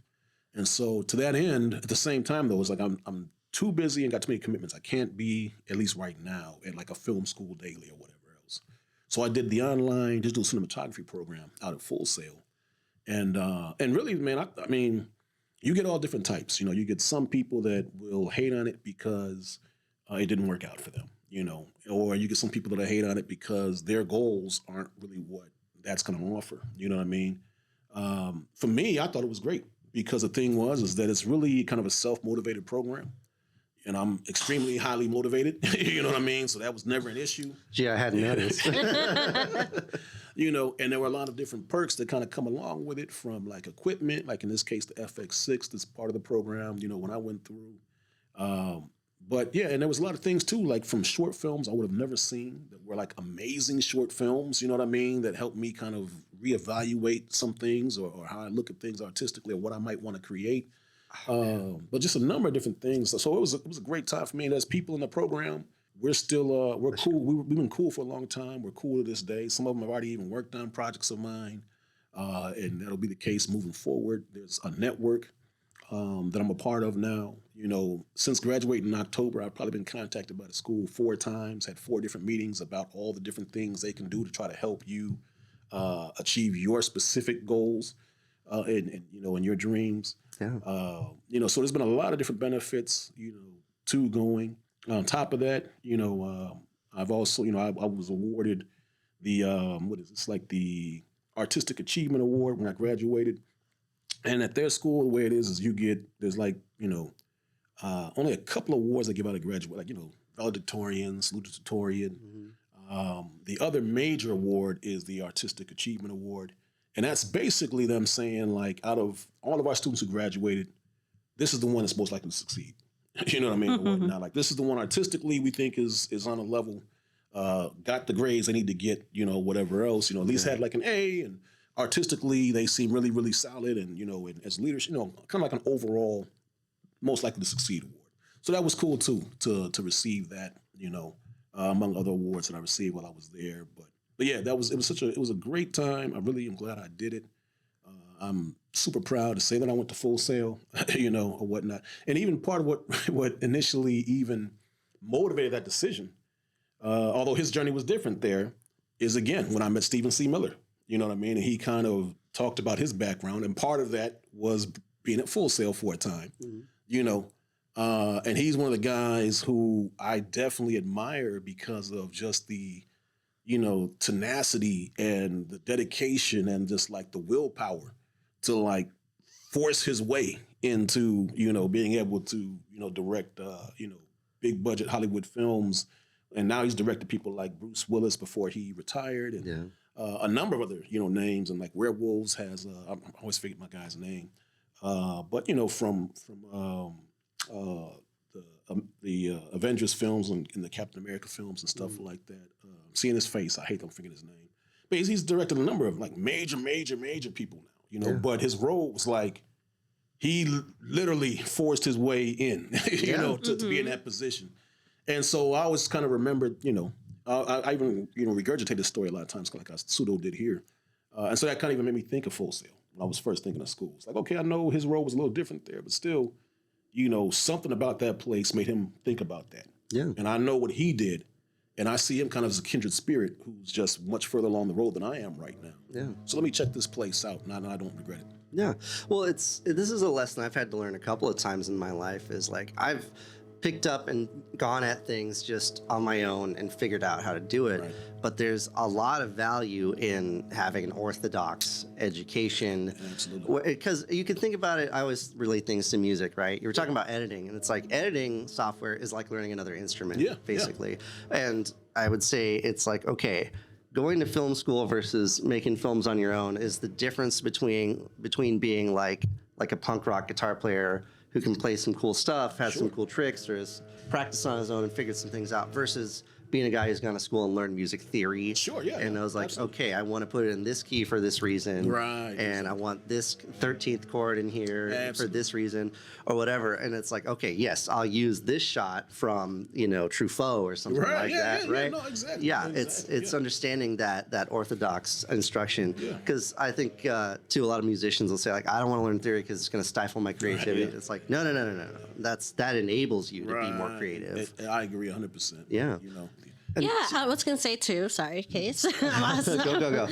And so to that end, at the same time, though, it's like I'm too busy and got too many commitments. I can't be, at least right now, at like a film school daily or whatever else. So I did the online digital cinematography program out at Full Sail. And really, man, I mean, you get all different types. You get some people that will hate on it because it didn't work out for them, or you get some people that hate on it because their goals aren't really what that's going to offer. You know what I mean? For me, I thought it was great. Because the thing is that it's really kind of a self-motivated program. And I'm extremely highly motivated, you know what I mean? So that was never an issue. Gee, I hadn't noticed. And there were a lot of different perks that kind of come along with it from like equipment, like in this case, the FX6 that's part of the program, when I went through. But yeah, and there was a lot of things too, like from short films I would have never seen that were like amazing short films, you know what I mean? That helped me kind of reevaluate some things or how I look at things artistically or what I might want to create. But just a number of different things. So it was a great time for me. And as people in the program, we're still, we're cool. We've been cool for a long time. We're cool to this day. Some of them have already even worked on projects of mine. And that'll be the case moving forward. There's a network that I'm a part of now. Since graduating in October, I've probably been contacted by the school 4 times, had 4 different meetings about all the different things they can do to try to help you achieve your specific goals and your dreams. Yeah. So there's been a lot of different benefits, to going. On top of that, I've also, I was awarded the, the Artistic Achievement Award when I graduated. And at their school, the way it is there's like, only a couple of awards they give out of graduate, like, valedictorian, salutatorian. Mm-hmm. The other major award is the Artistic Achievement Award. And that's basically them saying, like, out of all of our students who graduated, this is the one that's most likely to succeed. You know what I mean? Or whatnot. Like, this is the one artistically we think is on a level, got the grades they need to get, whatever else, at least had like an A, and artistically they seem really, really solid. And, and as leaders, kind of like an overall most likely to succeed award. So that was cool too, to receive that, among other awards that I received while I was there. But yeah, it was a great time. I really am glad I did it. I'm super proud to say that I went to Full Sail, or whatnot. And even part of what initially even motivated that decision, although his journey was different there, is again, when I met Stephen C. Miller, you know what I mean? And he kind of talked about his background. And part of that was being at Full Sail for a time, and he's one of the guys who I definitely admire because of just the, tenacity and the dedication and just like the willpower to like force his way into, being able to, direct, big budget Hollywood films. And now he's directed people like Bruce Willis before he retired and a number of other, names. And like Werewolves has, I always forget my guy's name. But, from the Avengers films and the Captain America films and stuff like that. Seeing his face, I hate them forgetting his name. But he's directed a number of like major people now, but his role was like, he literally forced his way in, to be in that position. And so I always kind of remembered, I even, regurgitate this story a lot of times, like I pseudo did here. And so that kind of even made me think of Full Sail when I was first thinking of schools. Like, okay, I know his role was a little different there, but still, something about that place made him think about that. Yeah. And I know what he did. And I see him kind of as a kindred spirit who's just much further along the road than I am right now. Yeah. So let me check this place out, and I don't regret it. Yeah. Well, this is a lesson I've had to learn a couple of times in my life is like I've picked up and gone at things just on my own and figured out how to do it. Right. But there's a lot of value in having an orthodox education. Absolutely. Because you can think about it, I always relate things to music, right? You were talking about editing, and it's like editing software is like learning another instrument, basically. And I would say it's like, okay, going to film school versus making films on your own is the difference between being like a punk rock guitar player who can play some cool stuff, has some cool tricks, or has practiced on his own and figured some things out, versus being a guy who's gone to school and learned music theory. Sure, yeah. And I was like, absolutely. okay, I want to put it in this key for this reason. Right. And I want this 13th chord in here for this reason or whatever. And it's like, okay, yes, I'll use this shot from, Truffaut or something like that, right? Yeah, no, exactly. Yeah, exactly, it's understanding that orthodox instruction. Because I think, too, a lot of musicians will say, like, I don't want to learn theory because it's going to stifle my creativity. Right, yeah. It's like, no. That enables you to be more creative. I agree 100%. Yeah. Yeah, I was gonna say too. Sorry, Case. Go.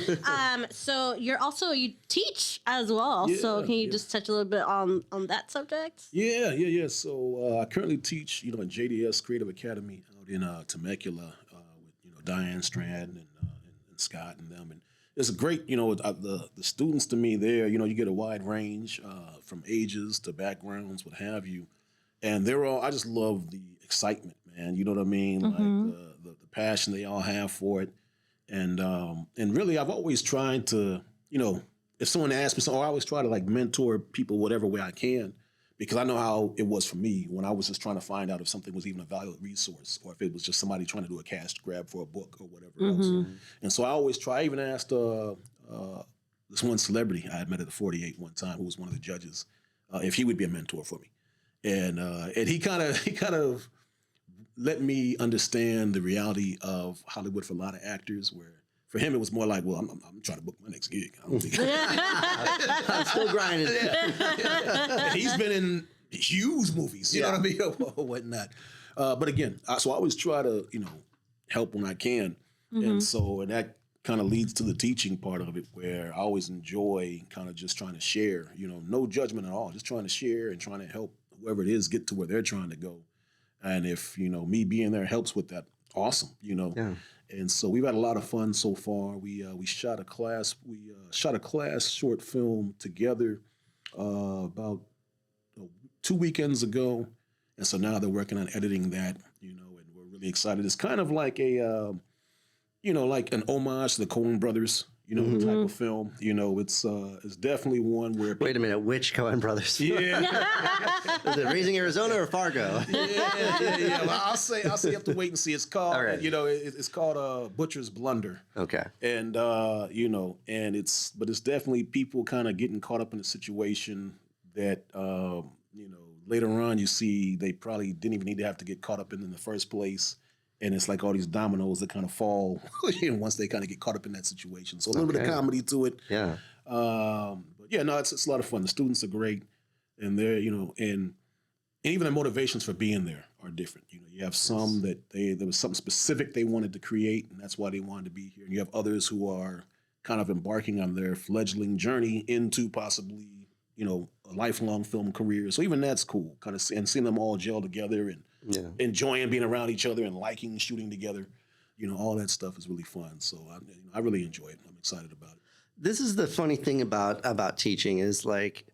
So you teach as well. So can you just touch a little bit on that subject? Yeah. So I currently teach, at JDS Creative Academy out in Temecula with Diane Strand and Scott and them, and it's a great, the students to me there, you get a wide range from ages to backgrounds, what have you, and they're all. I just love the excitement, man. You know what I mean? Mm-hmm. Like the passion they all have for it, and really, I've always tried to, if someone asks me something, I always try to like mentor people whatever way I can, because I know how it was for me when I was just trying to find out if something was even a valuable resource or if it was just somebody trying to do a cash grab for a book or whatever else. And so I always try. I even asked this one celebrity I had met at the 48 one time, who was one of the judges, if he would be a mentor for me, and he kind of let me understand the reality of Hollywood for a lot of actors, where for him it was more like, well, I'm trying to book my next gig. I don't think I'm still grinding. And he's been in huge movies, you know what I mean, or whatnot. But again, so I always try to, help when I can. And that kind of leads to the teaching part of it, where I always enjoy kind of just trying to share, no judgment at all, just trying to share and trying to help whoever it is get to where they're trying to go. And if, me being there helps with that, awesome, Yeah. And so we've had a lot of fun so far. We shot a class short film together about 2 weekends ago. And so now they're working on editing that, and we're really excited. It's kind of like a, like an homage to the Coen brothers, type of film. It's definitely one where Wait a minute, which Coen brothers? Yeah. Is it Raising Arizona or Fargo? Yeah. Well, I'll say you have to wait and see. It's called, All right. It's called Butcher's Blunder. Okay. And and it's definitely people kind of getting caught up in a situation that later on you see they probably didn't even need to have to get caught up in the first place. And it's like all these dominoes that kind of fall once they kind of get caught up in that situation. So a little bit of comedy to it. Yeah. But yeah, no, it's a lot of fun. The students are great, and they're and even their motivations for being there are different. You have some that there was something specific they wanted to create, and that's why they wanted to be here. And you have others who are kind of embarking on their fledgling journey into possibly a lifelong film career. So even that's cool, kind of, and seeing them all gel together and enjoying being around each other and liking shooting together. All that stuff is really fun. So I really enjoy it. I'm excited about it. This is the funny thing about teaching is like,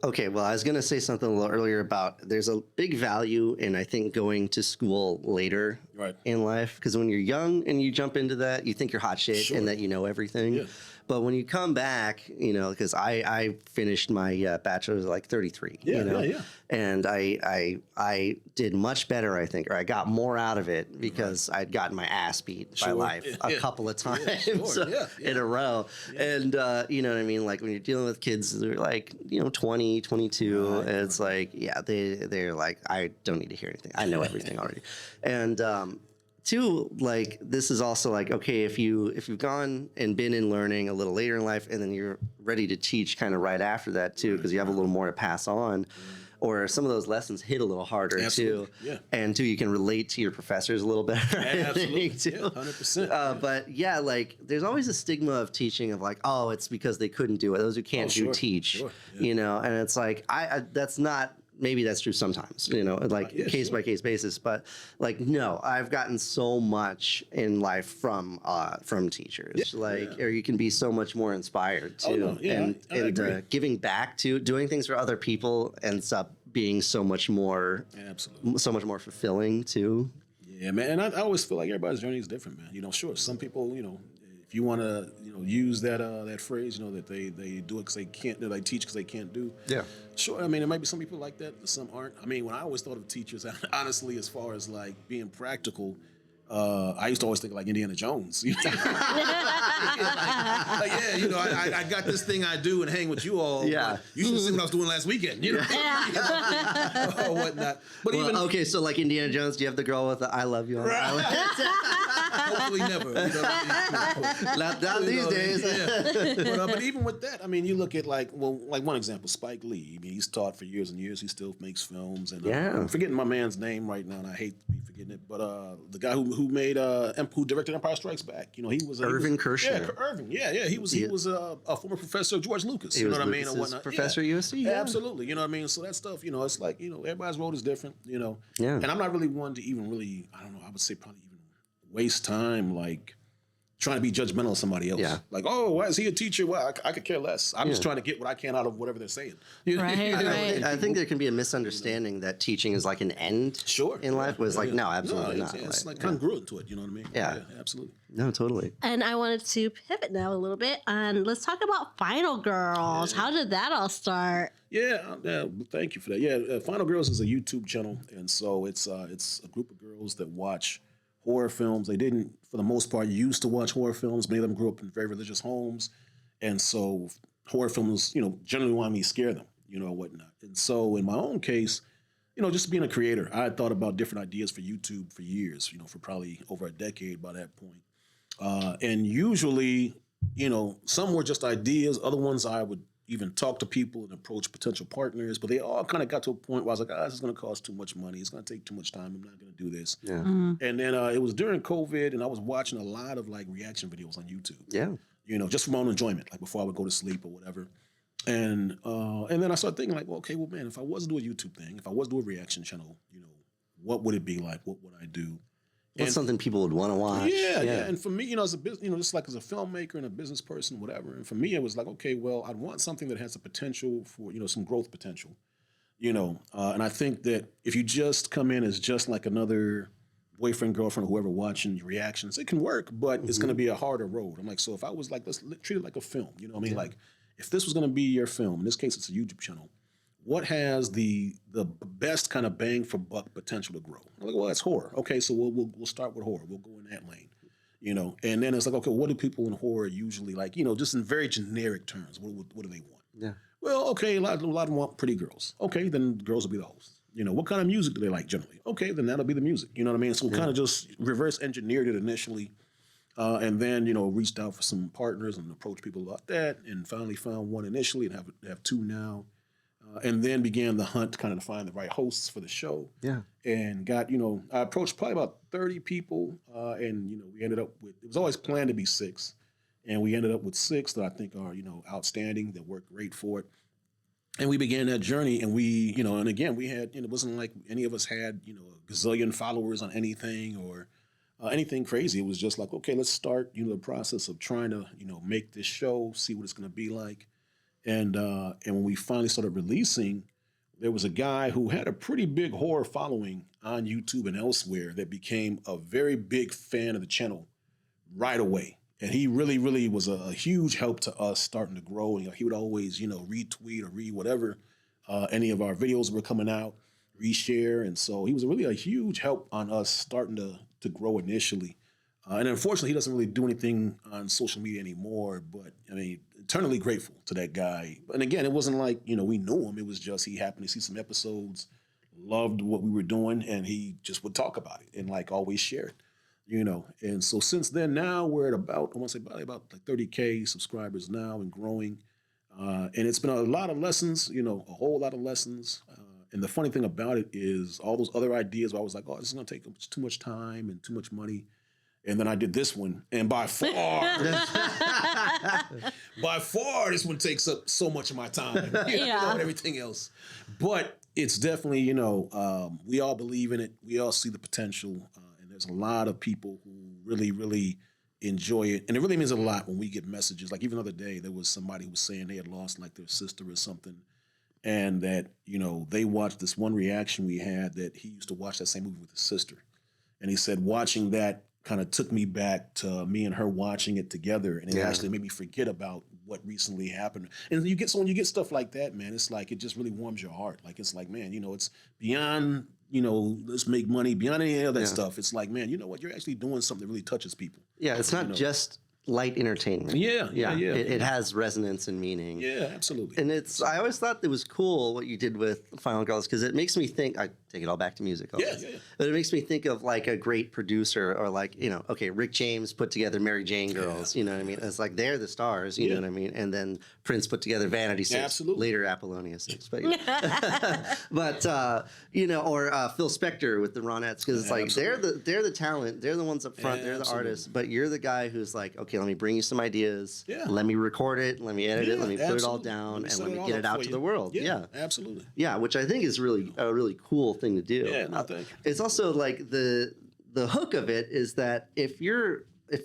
okay, well, I was going to say something a little earlier about there's a big value in, I think, going to school later in life. Because when you're young and you jump into that, you think you're hot shit and that you know everything. Yeah. But when you come back, because I finished my bachelor's at like 33, and I did much better, I think, or I got more out of it because I'd gotten my ass beat by life a couple of times in a row. Yeah. And you know what I mean? Like when you're dealing with kids, they're like, 20, 22, and it's like, they're like, I don't need to hear anything. I know everything already. And two, like this is also like, okay, if you've gone and been in learning a little later in life and then you're ready to teach kind of right after that too, because you have a little more to pass on, or some of those lessons hit a little harder Absolutely. too. Yeah. And too, you can relate to your professors a little better. Absolutely. Too. Yeah, 100%. But yeah, like there's always a stigma of teaching of like, oh, it's because they couldn't do it. Those who can't do teach, Sure. Yeah. you know, and it's like, I that's not, maybe that's true sometimes, you know, like case by case basis, but like, no, I've gotten so much in life from teachers, or you can be so much more inspired too. And giving back to doing things for other people ends up being so much more fulfilling too. Yeah, man. And I always feel like everybody's journey is different, man. You know, sure, some people, you know, if you want to, you know, use that phrase, you know, that they do it because they can't, they teach because they can't do. Yeah. Sure. I mean, there might be some people like that, some aren't. I mean, when I always thought of teachers, honestly, as far as like being practical, I used to always think like Indiana Jones. You know? You know, I got this thing I do and hang with you all. Yeah. You should see what I was doing last weekend, you know? Or whatnot. But well, okay, so like Indiana Jones, do you have the girl with the "I love you" on the island? Hopefully never. You know what I mean? Not these days. Yeah. But even with that, I mean, you look at like one example, Spike Lee. I mean, he's taught for years and years. He still makes films. And I'm forgetting my man's name right now, and I hate to be forgetting it. But the guy who directed Empire Strikes Back, you know, he was Irvin Kershner. Yeah, Irvin. Yeah. He was a former professor of George Lucas. You know what I mean, and whatnot. Professor at USC. Yeah. Absolutely. You know what I mean. So that stuff, you know, it's like, you know, everybody's road is different. You know. Yeah. And I'm not really one to even really, I don't know. I would say probably even waste time like trying to be judgmental of somebody else. Yeah. Like, oh, why is he a teacher? Well, I could care less. I'm just trying to get what I can out of whatever they're saying. You know? Right. I think there can be a misunderstanding that teaching is like an end in life. Was like, no, absolutely not. It's like congruent to it. You know what I mean? Yeah. Absolutely. No, totally. And I wanted to pivot now a little bit and let's talk about Final Girls. How did that all start? Yeah, thank you for that. Yeah, Final Girls is a YouTube channel, and so it's a group of girls that watch horror films. They didn't, for the most part, used to watch horror films. Many of them grew up in very religious homes, and so horror films, you know, generally wanted me to scare them, you know, whatnot. And so in my own case, you know, just being a creator, I had thought about different ideas for YouTube for years, you know, for probably over a decade by that point. And usually, you know, some were just ideas. Other ones I would even talk to people and approach potential partners, but they all kind of got to a point where I was like, this is going to cost too much money. It's going to take too much time. I'm not going to do this. Yeah. And then it was during COVID, and I was watching a lot of like reaction videos on YouTube. Yeah. You know, just for my own enjoyment, like before I would go to sleep or whatever. And then I started thinking like, well, okay, well, man, if I was to do a YouTube thing, if I was to do a reaction channel, you know, what would it be like? What would I do? What's something people would want to watch? Yeah. And for me, you know, as a business, you know, just like as a filmmaker and a business person, whatever. And for me, it was like, okay, well, I'd want something that has the potential for, you know, some growth potential, you know. And I think that if you just come in as just like another boyfriend, girlfriend, whoever watching your reactions, it can work, but it's going to be a harder road. I'm like, so if I was like, let's treat it like a film, you know what I mean? Like, if this was going to be your film, in this case, it's a YouTube channel, what has the best kind of bang for buck potential to grow? I'm like, well, that's horror. Okay, so we'll start with horror. We'll go in that lane, you know. And then it's like, okay, what do people in horror usually like? You know, just in very generic terms, what do they want? Yeah. Well, okay, a lot of them want pretty girls. Okay, then girls will be the hosts. You know, what kind of music do they like generally? Okay, then that'll be the music. You know what I mean? So we kind of just reverse engineered it initially, and then, you know, reached out for some partners and approached people about that, and finally found one initially and have two now. And then began the hunt kind of to find the right hosts for the show. Yeah. And got, you know, I approached probably about 30 people. And, you know, we ended up with, it was always planned to be 6. And we ended up with 6 that I think are, you know, outstanding, that work great for it. And we began that journey, and we, you know, and again, we had, you know, it wasn't like any of us had, you know, a gazillion followers on anything or anything crazy. It was just like, okay, let's start, you know, the process of trying to, you know, make this show, see what it's going to be like. And when we finally started releasing, there was a guy who had a pretty big horror following on YouTube and elsewhere that became a very big fan of the channel right away. And he really, really was a huge help to us starting to grow. You know, he would always, you know, retweet or read whatever any of our videos were coming out, reshare. And so he was really a huge help on us starting to grow initially. And unfortunately, he doesn't really do anything on social media anymore. But I mean, eternally grateful to that guy. And again, it wasn't like, you know, we knew him. It was just he happened to see some episodes, loved what we were doing, and he just would talk about it and like always share it, you know. And so since then, now we're at about, I want to say probably about like 30K subscribers now and growing. And it's been a lot of lessons, you know, a whole lot of lessons. And the funny thing about it is all those other ideas where I was like, oh, this is going to take too much time and too much money. And then I did this one. And by far, this one takes up so much of my time. And everything else. But it's definitely, we all believe in it. We all see the potential. And there's a lot of people who really, really enjoy it. And it really means a lot when we get messages. Like even the other day, there was somebody who was saying they had lost like their sister or something. And that, they watched this one reaction we had that he used to watch that same movie with his sister. And he said watching that kind of took me back to me and her watching it together. And it actually made me forget about what recently happened. And when you get stuff like that, man, it's like, it just really warms your heart. Like, it's like, man, it's beyond, let's make money, beyond any of that stuff. It's like, man, you know what? You're actually doing something that really touches people. Yeah, it's not just light entertainment. Yeah. It has resonance and meaning. Yeah, absolutely. And I always thought it was cool what you did with Final Girls, because it makes me think, I take it all back to music. Yeah. But it makes me think of like a great producer, or like, okay, Rick James put together Mary Jane Girls, you know what I mean? It's like, they're the stars, you know what I mean? And then Prince put together Vanity Six, later Apollonia 6. But, but or Phil Spector with the Ronettes, because it's like, they're the talent, they're the ones up front, they're the artists, but you're the guy who's like, okay, let me bring you some ideas, let me record it, let me edit it, let me put it all down, and let me get it out to the world. Yeah, absolutely. Yeah, which I think is really a really cool thing to do. Yeah, no, thank you. It's also like the hook of it is that if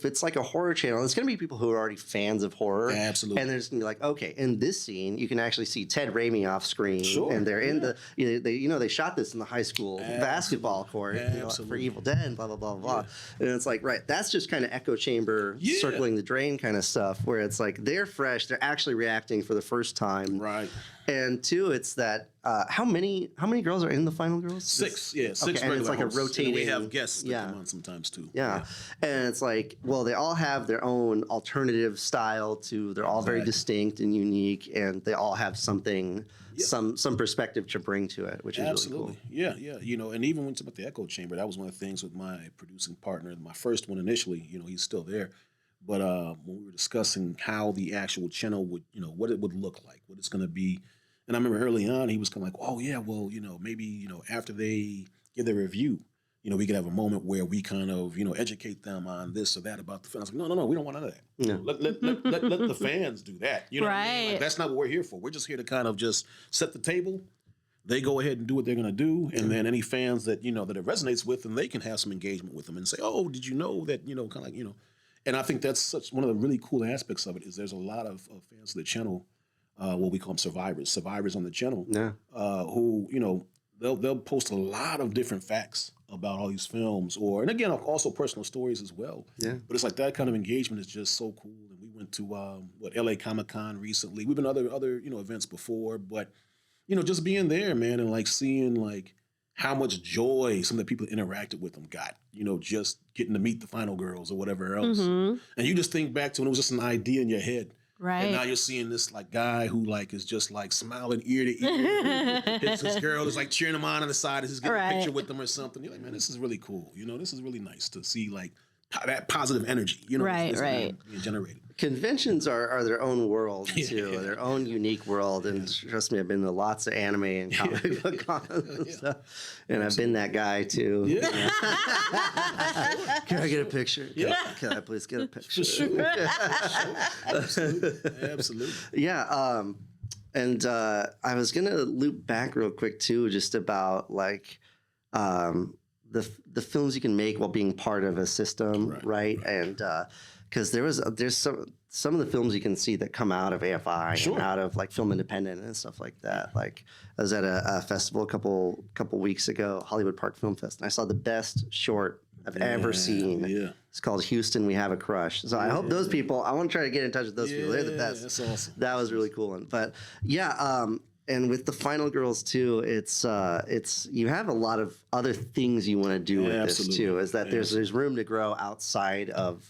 it's like a horror channel, it's going to be people who are already fans of horror. Absolutely. And they're just going to be like, okay, in this scene, you can actually see Ted Raimi off screen. Sure. And they're in they shot this in the high school basketball court for Evil Dead and blah, blah, blah, blah. And it's like, right, that's just kind of echo chamber, circling the drain kind of stuff, where it's like, they're fresh, they're actually reacting for the first time. Right. And two, it's that how many girls are in the Final Girls? 6, yeah, 6. Okay, and it's like a rotating. And we have guests that come on sometimes too. Yeah, and it's like, well, they all have their own alternative style too. They're all very distinct and unique, and they all have something, some perspective to bring to it, which is really cool. Yeah. And even when it's about the echo chamber, that was one of the things with my producing partner, my first one initially. He's still there. But when we were discussing how the actual channel would, what it would look like, what it's going to be. And I remember early on, he was kind of like, oh, yeah, well, maybe, after they give their review, we could have a moment where we kind of, educate them on this or that about the film. I was like, no, we don't want none of that. No. Let the fans do that. You know what I mean? Like, that's not what we're here for. We're just here to kind of just set the table. They go ahead and do what they're going to do. And then any fans that, that it resonates with, and they can have some engagement with them and say, oh, did you know that, kind of like, And I think that's one of the really cool aspects of it is there's a lot of fans of the channel, what we call them survivors on the channel, who, they'll post a lot of different facts about all these films, and again, also personal stories as well. Yeah. But it's like that kind of engagement is just so cool. And we went to LA Comic-Con recently. We've been to other events before, but just being there, man, and like seeing like how much joy some of the people that interacted with them got, just getting to meet the Final Girls or whatever else. Mm-hmm. And you just think back to when it was just an idea in your head. Right. And now you're seeing this like guy who like is just like smiling ear to ear. his girl is like cheering him on the side as he's getting a picture with them or something. You're like, man, this is really cool. This is really nice to see like that positive energy, being generated. Conventions are their own world too, their own unique world. And trust me, I've been to lots of anime and comic book cons and stuff, and I've been that guy too. Yeah. Can I get a picture? Can I please get a picture? Sure. Absolutely. Yeah. And I was gonna loop back real quick too, just about like the films you can make while being part of a system, right? And because there's some of the films you can see that come out of AFI and out of like Film Independent and stuff like that. Like I was at a festival a couple weeks ago, Hollywood Park Film Fest, and I saw the best short I've ever seen. Yeah. It's called Houston, We Have a Crush. So I hope those people, I want to try to get in touch with those people. They're the best. That's awesome. That was a really cool one. But yeah, and with the Final Girls too, it's you have a lot of other things you want to do with this too. Is that there's room to grow outside of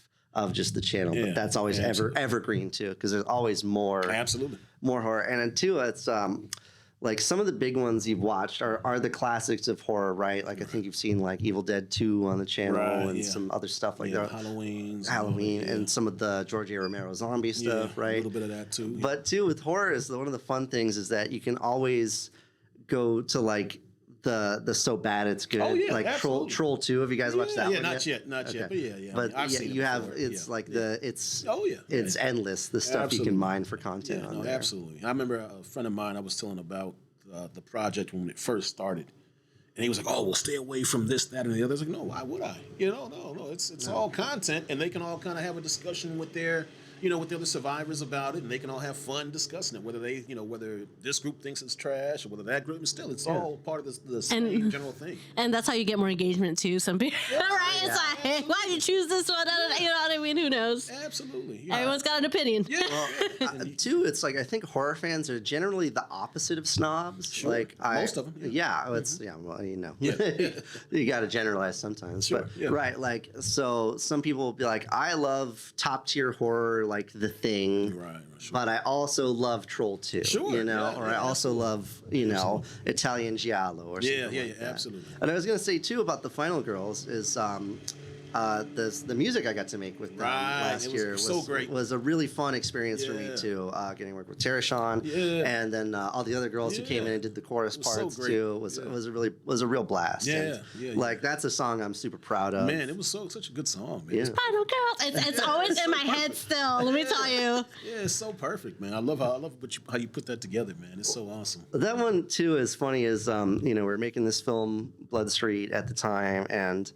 just the channel, but that's always evergreen too, because there's always more more horror. And then two, it's like some of the big ones you've watched are the classics of horror, right? Like I think you've seen like Evil Dead 2 on the channel and some other stuff like that. Halloween, and some of the George A. Romero zombie stuff, right? A little bit of that too. But too, with horror, is one of the fun things is that you can always go to like the so bad it's good. Oh, yeah, like absolutely. Troll 2. Have you guys watched that Yeah, one not yet? yet. But yeah. But I've seen it you have before. it's Yeah. like it's Oh, yeah. it's endless the stuff you Absolutely. can mine for content. Yeah, on no, there. absolutely. I remember a friend of mine I was telling about the project when it first started. And he was like, "Oh, well, stay away from this, that, and the other." I was like, "No, why would I? No. It's all content, and they can all kind of have a discussion with their, with the other survivors about it, and they can all have fun discussing it. Whether they, whether this group thinks it's trash or whether that group is still, it's all part of the same general thing. And that's how you get more engagement too. Some people, right? It's like, why did you choose this one? You know what I mean? Who knows? Absolutely. Yeah. Everyone's got an opinion. Yeah. Too, it's like I think horror fans are generally the opposite of snobs. Sure. Like Most of them. Yeah, it's well, Yeah. you got to generalize sometimes. Sure, But yeah. right, like so, some people will be like, I love top tier horror, like The Thing. Right. Sure. But I also love Troll 2, Sure, yeah, or I also love, Italian Giallo or something like that. Absolutely. And I was going to say, too, about the Final Girls is the music I got to make with them last year was so great. was a really fun experience for me, Yeah. too, getting to work with Tara Shawn and then all the other girls who came in and did the chorus was so parts, great. too. It was a real blast. Yeah, And, yeah. Like, that's a song I'm super proud of. Man, it was such a good song, man. Yeah. Final Girls. It's always in my head still. Let me tell you. Yeah, it's so perfect, man. I love how you put that together, man. It's so awesome. That one too is funny. Is we're making this film Blood Street at the time, and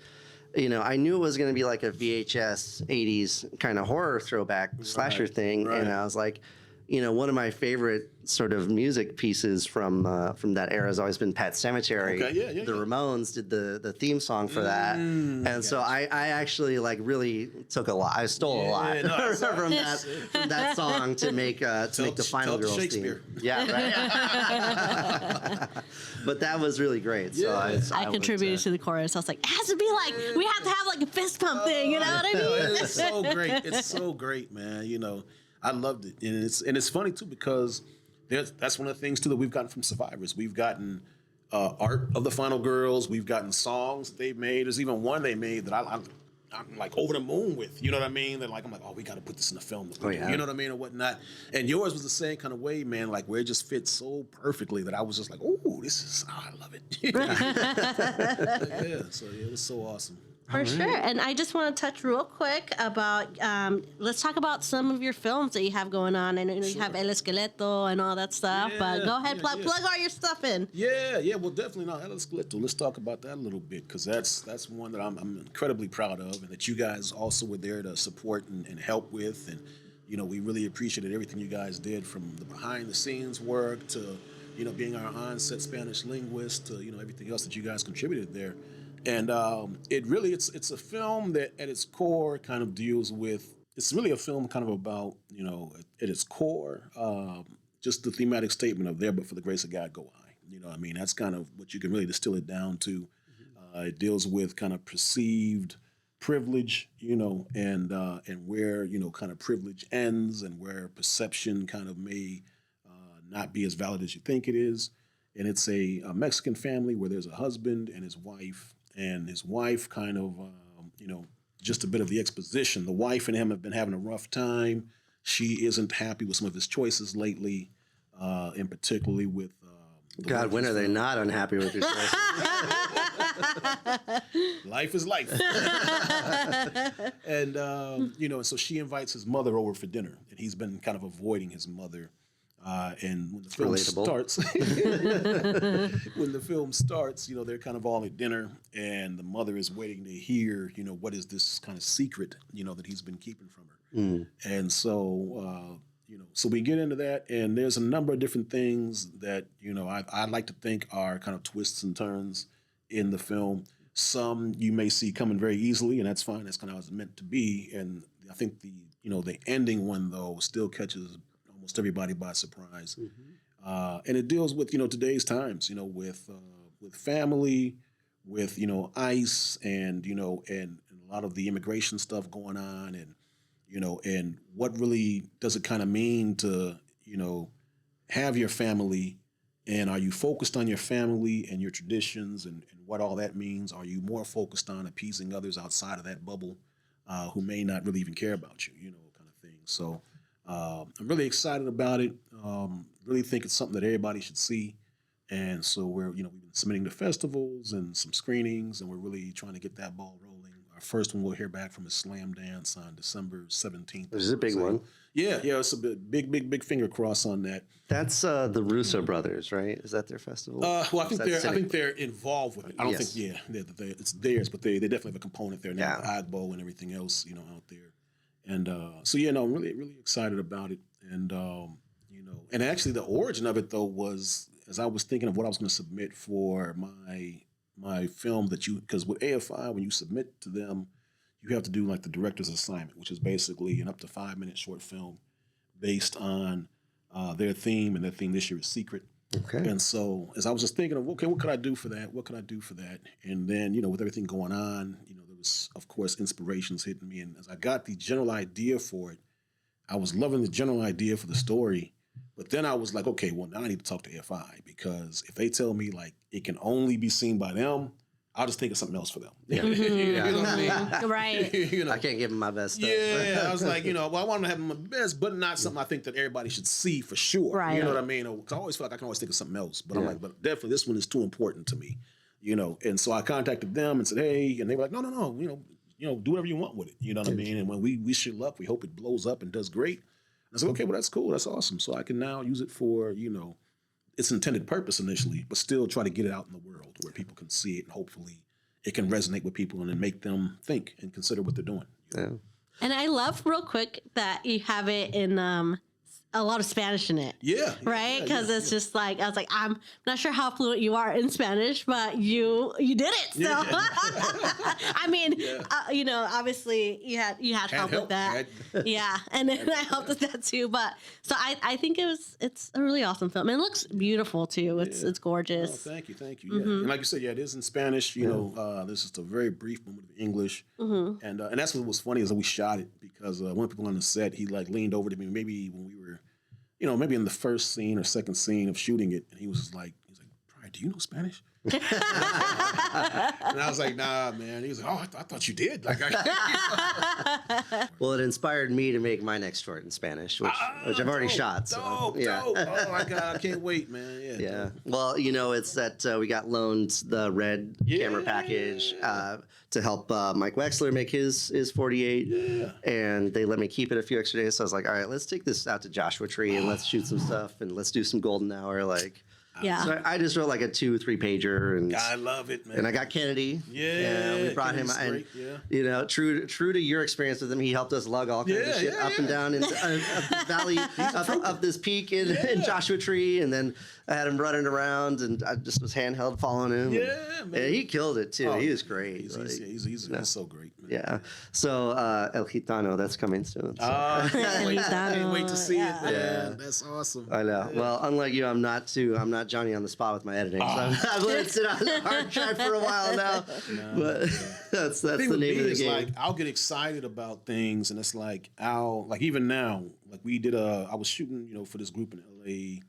I knew it was going to be like a VHS '80s kind of horror throwback slasher thing, right. and I was like, one of my favorite sort of music pieces from that era has always been Pet Sematary. Okay, yeah. The Ramones did the theme song for that, and so I actually like really took a lot. I stole a lot from that song to make the Final Girls Shakespeare. theme. Yeah, right. But that was really great. So I contributed to the chorus. I was like, it has to be like, we have to have like a fist pump thing. You know what I mean? It's so great. It's so great, man. I loved it, and it's funny too because that's one of the things too that we've gotten from survivors. We've gotten art of the Final Girls. We've gotten songs that they've made. There's even one they made that I'm like over the moon with. You know what I mean? That like I'm like, oh, we got to put this in the film. You know what I mean, or whatnot. And yours was the same kind of way, man. Like where it just fits so perfectly that I was just like, oh, I love it. So it was so awesome. For sure. And I just want to touch real quick about, let's talk about some of your films that you have going on. I know you have El Esqueleto and all that stuff, but go ahead, plug all your stuff in. Yeah, well, definitely not. El Esqueleto. Let's talk about that a little bit because that's one that I'm incredibly proud of and that you guys also were there to support and help with. And, we really appreciated everything you guys did from the behind-the-scenes work to, being our on-set Spanish linguist to, everything else that you guys contributed there. And it's a film that at its core kind of deals with, it's really a film kind of about, at its core, just the thematic statement of there, but for the grace of God, go I. That's kind of what you can really distill it down to. It deals with kind of perceived privilege, and where, kind of privilege ends and where perception kind of may not be as valid as you think it is. And it's a Mexican family where there's a husband and his wife. And his wife kind of, just a bit of the exposition. The wife and him have been having a rough time. She isn't happy with some of his choices lately, and particularly with... God, when are they not unhappy with your choices? Life is life. And, so she invites his mother over for dinner. And he's been kind of avoiding his mother. And when the film starts, they're kind of all at dinner, and the mother is waiting to hear, what is this kind of secret, that he's been keeping from her. And so, so we get into that, and there's a number of different things that, I like to think are kind of twists and turns in the film. Some you may see coming very easily, and that's fine. That's kind of how it's meant to be. And I think the ending one, though, still catches almost everybody by surprise. And it deals with, today's times, with family, with, ICE and, and a lot of the immigration stuff going on and, and what really does it kind of mean to, have your family, and are you focused on your family and your traditions and what all that means? Are you more focused on appeasing others outside of that bubble who may not really even care about you, kind of thing. So, I'm really excited about it. Really think it's something that everybody should see. And so we've been submitting to festivals and some screenings, and we're really trying to get that ball rolling. Our first one we'll hear back from is Slam Dance on December 17th. This is a big one. Yeah, it's a big finger cross on that. That's the Russo brothers, right? Is that their festival? Well, I think they're involved with it. I don't Yes. think it's theirs, but they definitely have a component there now, Yeah. Agbo and everything else, out there. And so yeah, no, I'm really excited about it. And and actually the origin of it though was as I was thinking of what I was going to submit for my film because with AFI when you submit to them, you have to do like the director's assignment, which is basically an up to 5-minute short film based on their theme, and their theme this year is Secret. Okay. And so as I was just thinking of, okay, what could I do for that? What could I do for that? And then, with everything going on, there was, of course, inspirations hitting me. And as I got the general idea for it, I was loving the general idea for the story. But then I was like, okay, well, now I need to talk to AFI, because if they tell me like it can only be seen by them, I'll just think of something else for them. Yeah. You know what I mean? Right. I can't give them my best stuff. Yeah, I was like, well, I want them to have my best, but not something I think that everybody should see for sure. Right. You know what I mean? Because I always feel like I can always think of something else, but I'm like, but definitely this one is too important to me. And so I contacted them and said, hey, and they were like, no, do whatever you want with it. You know what I mean? And when we wish you luck, we hope it blows up and does great. And I said, okay, well, that's cool. That's awesome. So I can now use it for, its intended purpose initially, but still try to get it out in the world where people can see it and hopefully it can resonate with people and then make them think and consider what they're doing. Yeah. And I love real quick that you have it in a lot of Spanish in it. Yeah. Right? Because it's just like, I was like, I'm not sure how fluent you are in Spanish, but you did it. So, I mean, obviously you had help with that. Yeah. And then I helped with that too. But so I think it's a really awesome film. And it looks beautiful too. It's gorgeous. Oh, thank you. Yeah. And like you said, it is in Spanish. There's just a very brief moment of English. And that's what was funny is that we shot it because one of the people on the set, he like leaned over to me maybe when we were, maybe in the first scene or second scene of shooting it, and he was like, Pryde, do you know Spanish? And I was like, nah, man. He was like, oh, I thought you did. Like, Well, it inspired me to make my next short in Spanish, which I've already shot. So dope. Oh my God, I can't wait, man. Yeah. Well, it's that we got loaned the red camera package to help Mike Wexler make his 48. Yeah. And they let me keep it a few extra days. So I was like, all right, let's take this out to Joshua Tree and let's shoot some stuff and let's do some golden hour. Yeah. So I just wrote like a 2-3 pager, and I love it, man. And I got Kennedy. Yeah, we brought him, and true to your experience with him, he helped us lug all kinds of shit up and down into up the valley, up this peak in Joshua Tree, and then I had him running around, and I just was handheld following him. Yeah, man. And he killed it too. He was great. He's so great, man. Yeah. So El Gitano, that's coming soon. So. I can't wait to see it, man. Yeah. That's awesome. I know. Well, unlike you, I'm not Johnny on the spot with my editing. So I've let it sit on the hard drive for a while now. But that's the name of the game. Like, I'll get excited about things, and it's like even now, like we did I was shooting, for this group in LA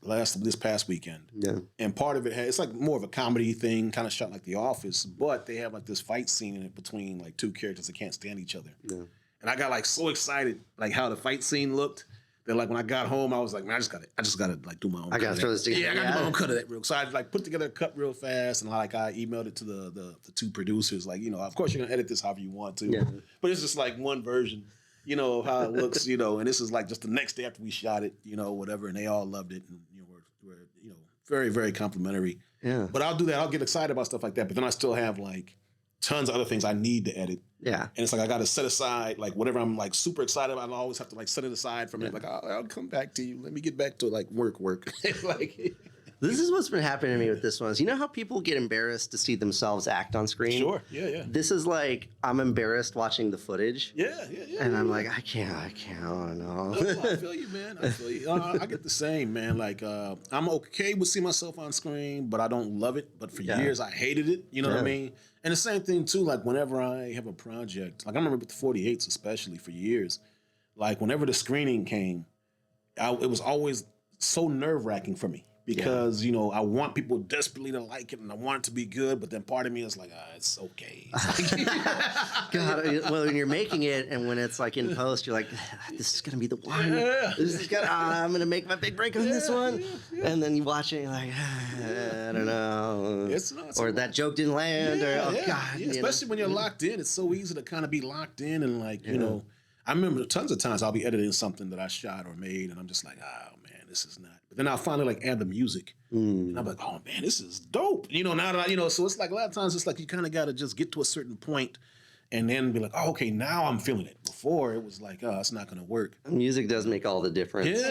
this past weekend. Yeah. And part of it it's like more of a comedy thing, kind of shot like The Office, but they have like this fight scene in it between like two characters that can't stand each other. Yeah. And I got like so excited like how the fight scene looked that like when I got home I was like, man, I just gotta like do my own. I gotta throw this together. Yeah, I gotta do my own cut of that real. So I like put together a cut real fast, and like I emailed it to the two producers, like, of course you're gonna edit this however you want to. Yeah. But it's just like one version, of how it looks, and this is like just the next day after we shot it, whatever, and they all loved it, and we're very, very complimentary. Yeah. But I'll do that. I'll get excited about stuff like that, but then I still have like tons of other things I need to edit. Yeah. And it's like I got to set aside like whatever I'm like super excited about. I always have to like set it aside from it. Like I'll come back to you. Let me get back to like work. Like This is what's been happening to me with this one. You know how people get embarrassed to see themselves act on screen? Sure. Yeah. This is like I'm embarrassed watching the footage. Yeah. And I'm like, I can't. I don't know. I feel you, man. I feel you. I get the same, man. Like, I'm okay with seeing myself on screen, but I don't love it. But for years, I hated it. You know what I mean? And the same thing, too, like, whenever I have a project, like, I remember with the 48s, especially for years, like, whenever the screening came, it was always so nerve-wracking for me because, you know, I want people desperately to like it and I want it to be good, but then part of me is like, it's okay. God, well, when you're making it and when it's like in post, you're like, this is going to be the one. Yeah. This is gonna, I'm going to make my big break on this one. And then you watch it and you're like, I don't know. Or that joke didn't land. God. Especially when you're locked in. It's so easy to kind of be locked in and like, you know, I remember tons of times I'll be editing something that I shot or made and I'm just like, oh man, this is not. But then I'll finally like add the music and I'm like, oh man, this is dope. You know, now that I, you know, so it's like a lot of times it's like you kind of got to just get to a certain point and then be like, oh, okay, now I'm feeling it. Before it was like, oh, it's not going to work. Music does make all the difference.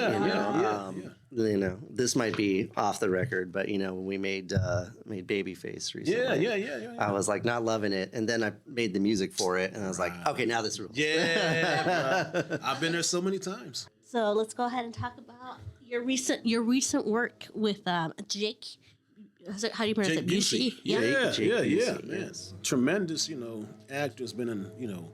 You know, this might be off the record, but you know, when we made Babyface recently, I was like not loving it, and then I made the music for it, and I was like, okay, now this rules. Yeah, I've been there so many times. So let's go ahead and talk about your recent work with Jake. How do you pronounce it? Busey. Jake Busey, man. yes. Tremendous, you know, actor. Has been in, you know,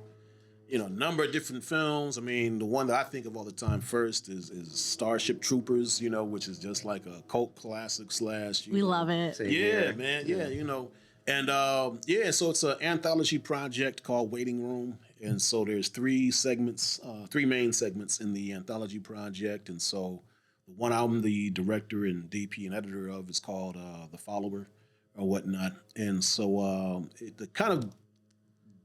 a number of different films. I mean, the one that I think of all the time first is Starship Troopers, you know, which is just like a cult classic / We love it. Same here. Man. Yeah, you know. And so it's an anthology project called Waiting Room. And so there's three main segments in the anthology project. And so the one I'm the director and DP and editor of is called The Follower or whatnot. And so the kind of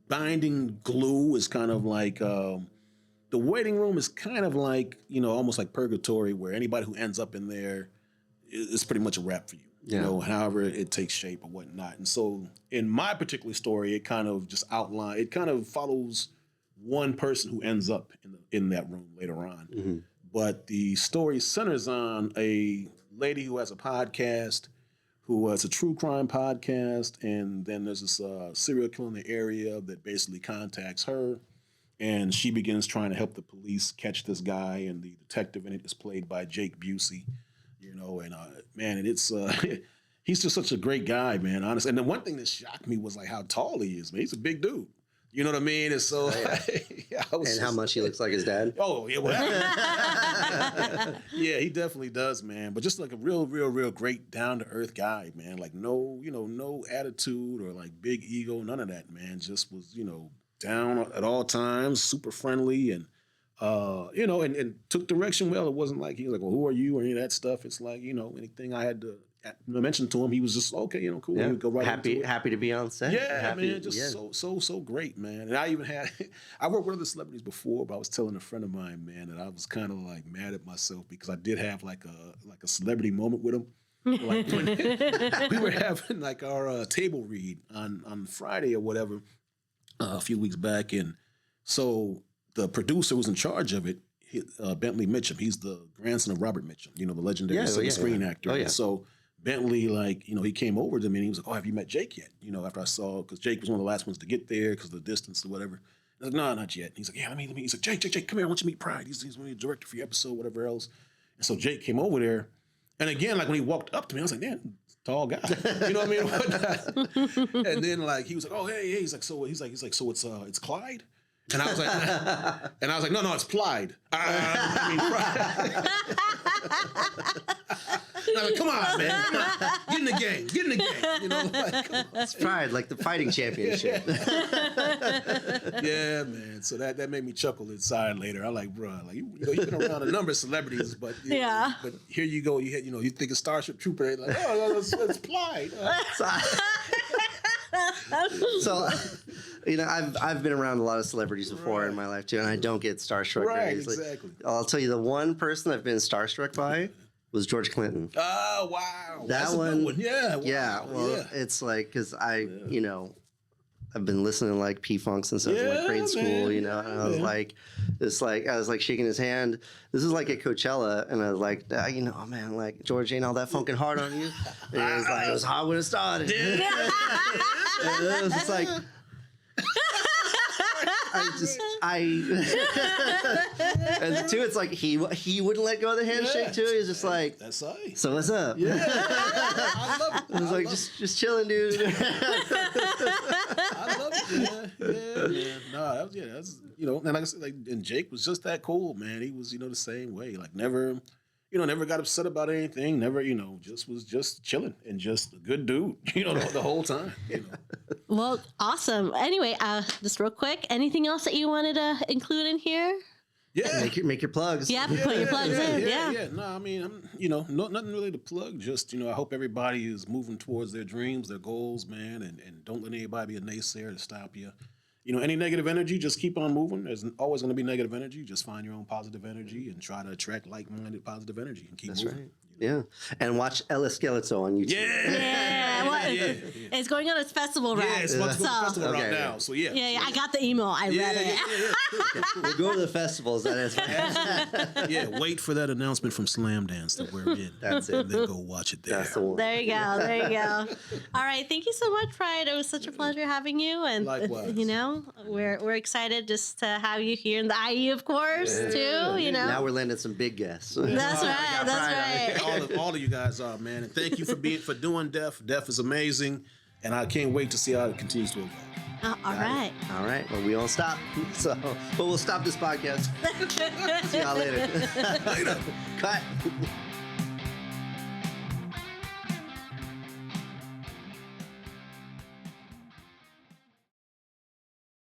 binding glue is kind of like the waiting room is kind of like, you know, almost like purgatory where anybody who ends up in there is pretty much a wrap for you. You know, however it takes shape or whatnot. And so in my particular story, it kind of just it kind of follows one person who ends up in that room later on. Mm-hmm. But the story centers on a lady who has a podcast, who has a true crime podcast, and then there's this serial killer in the area that basically contacts her, and she begins trying to help the police catch this guy, and the detective in it is played by Jake Busey, you know, and man, and it's he's just such a great guy, man, honestly. And the one thing that shocked me was like how tall he is, man. He's a big dude. You know what I mean? And so, how much he looks like his dad? Oh, yeah, well, yeah, he definitely does, man. But just like a real great down to earth guy, man. Like no attitude or like big ego, none of that, man. Just was, you know, down at all times, super friendly, and you know, and took direction well. It wasn't like he was like, well, who are you or any of that stuff. It's like, you know, anything I had to mention to him, he was just okay, you know, cool. Yeah. He would go right happy to be on set. Yeah, man, just so great, man. And I even had I worked with other celebrities before, but I was telling a friend of mine, man, that I was kind of like mad at myself because I did have like a celebrity moment with him. Like when we were having like our table read on Friday or whatever a few weeks back, and so the producer was in charge of it, Bentley Mitchum. He's the grandson of Robert Mitchum, you know, the legendary screen actor. And so Bentley, like, you know, he came over to me and he was like, oh, have you met Jake yet? You know, after I saw, because Jake was one of the last ones to get there because of the distance or whatever. I was like, no, not yet. And he's like, yeah, let me. He's like, Jake, come here. I want you to meet Pryde. He's one of the director for your episode, whatever else. And so Jake came over there. And again, like when he walked up to me, I was like, man, tall guy. You know what I mean? And then like, he was like, oh, hey. He's like, so it's Clyde? And I was like, no, it's Plyde. I mean, Pryde. And I was like, come on, man. Come on. Get in the game. You know, like, come on. It's Pryde, like the fighting championship. Yeah, man. So that made me chuckle inside later. I'm like, bro, like you've been around a number of celebrities, but but here you go. You think of Starship Trooper, like, oh, it's Plyde. So, you know, I've been around a lot of celebrities before in my life too, and I don't get starstruck very easily. Exactly. I'll tell you, the one person I've been starstruck by was George Clinton. Oh, wow. That's one. a good one. Yeah. Wow. Yeah. Well, it's like, because you know, I've been listening to like P-Funk since I was in like grade school, you know, and I was like, I was like shaking his hand. This is like at Coachella, and I was like, you know, oh man, like George ain't all that funkin' hard on you. And it was like, it was hard when it started. And it was just like, and two, it's like he wouldn't let go of the handshake too. He was just like, that's right. So what's up? Yeah, I love it. I was like, just chilling, dude. I love it. Yeah, man. No, that's you know, and like I said, like, and Jake was just that cool, man. He was, you know, the same way. Like never, never got upset about anything. Never, was just chilling and just a good dude, the whole time. Well, awesome. Anyway, just real quick, anything else that you wanted to include in here? Yeah. Make your plugs. Yeah, put your plugs in. Yeah. No, I mean, nothing really to plug. Just, I hope everybody is moving towards their dreams, their goals, man, and don't let anybody be a naysayer to stop you. Any negative energy, just keep on moving. There's always going to be negative energy. Just find your own positive energy and try to attract like-minded positive energy and keep moving. Right. Yeah. And watch Ella Skeleto on YouTube. Yeah. Well, it's going on its festival route. Yeah, it's about to go to the festival route now. So, yeah. Yeah, I got the email. I read it. We'll go to the festivals. That is right. Yeah, wait for that announcement from Slam Dance that we're in. That's it. And then go watch it there. That's the one. There you go. All right. Thank you so much, Pryde. It was such a pleasure having you. And, likewise. we're excited just to have you here in the IE, of course, too, Now we're landing some big guests. That's right. That's right. All of you guys are, man. And thank you for doing Deaf. Deaf is amazing. And I can't wait to see how it continues to evolve. All right. All right. Well, we won't stop. But we'll stop this podcast. See y'all later. Later. Cut.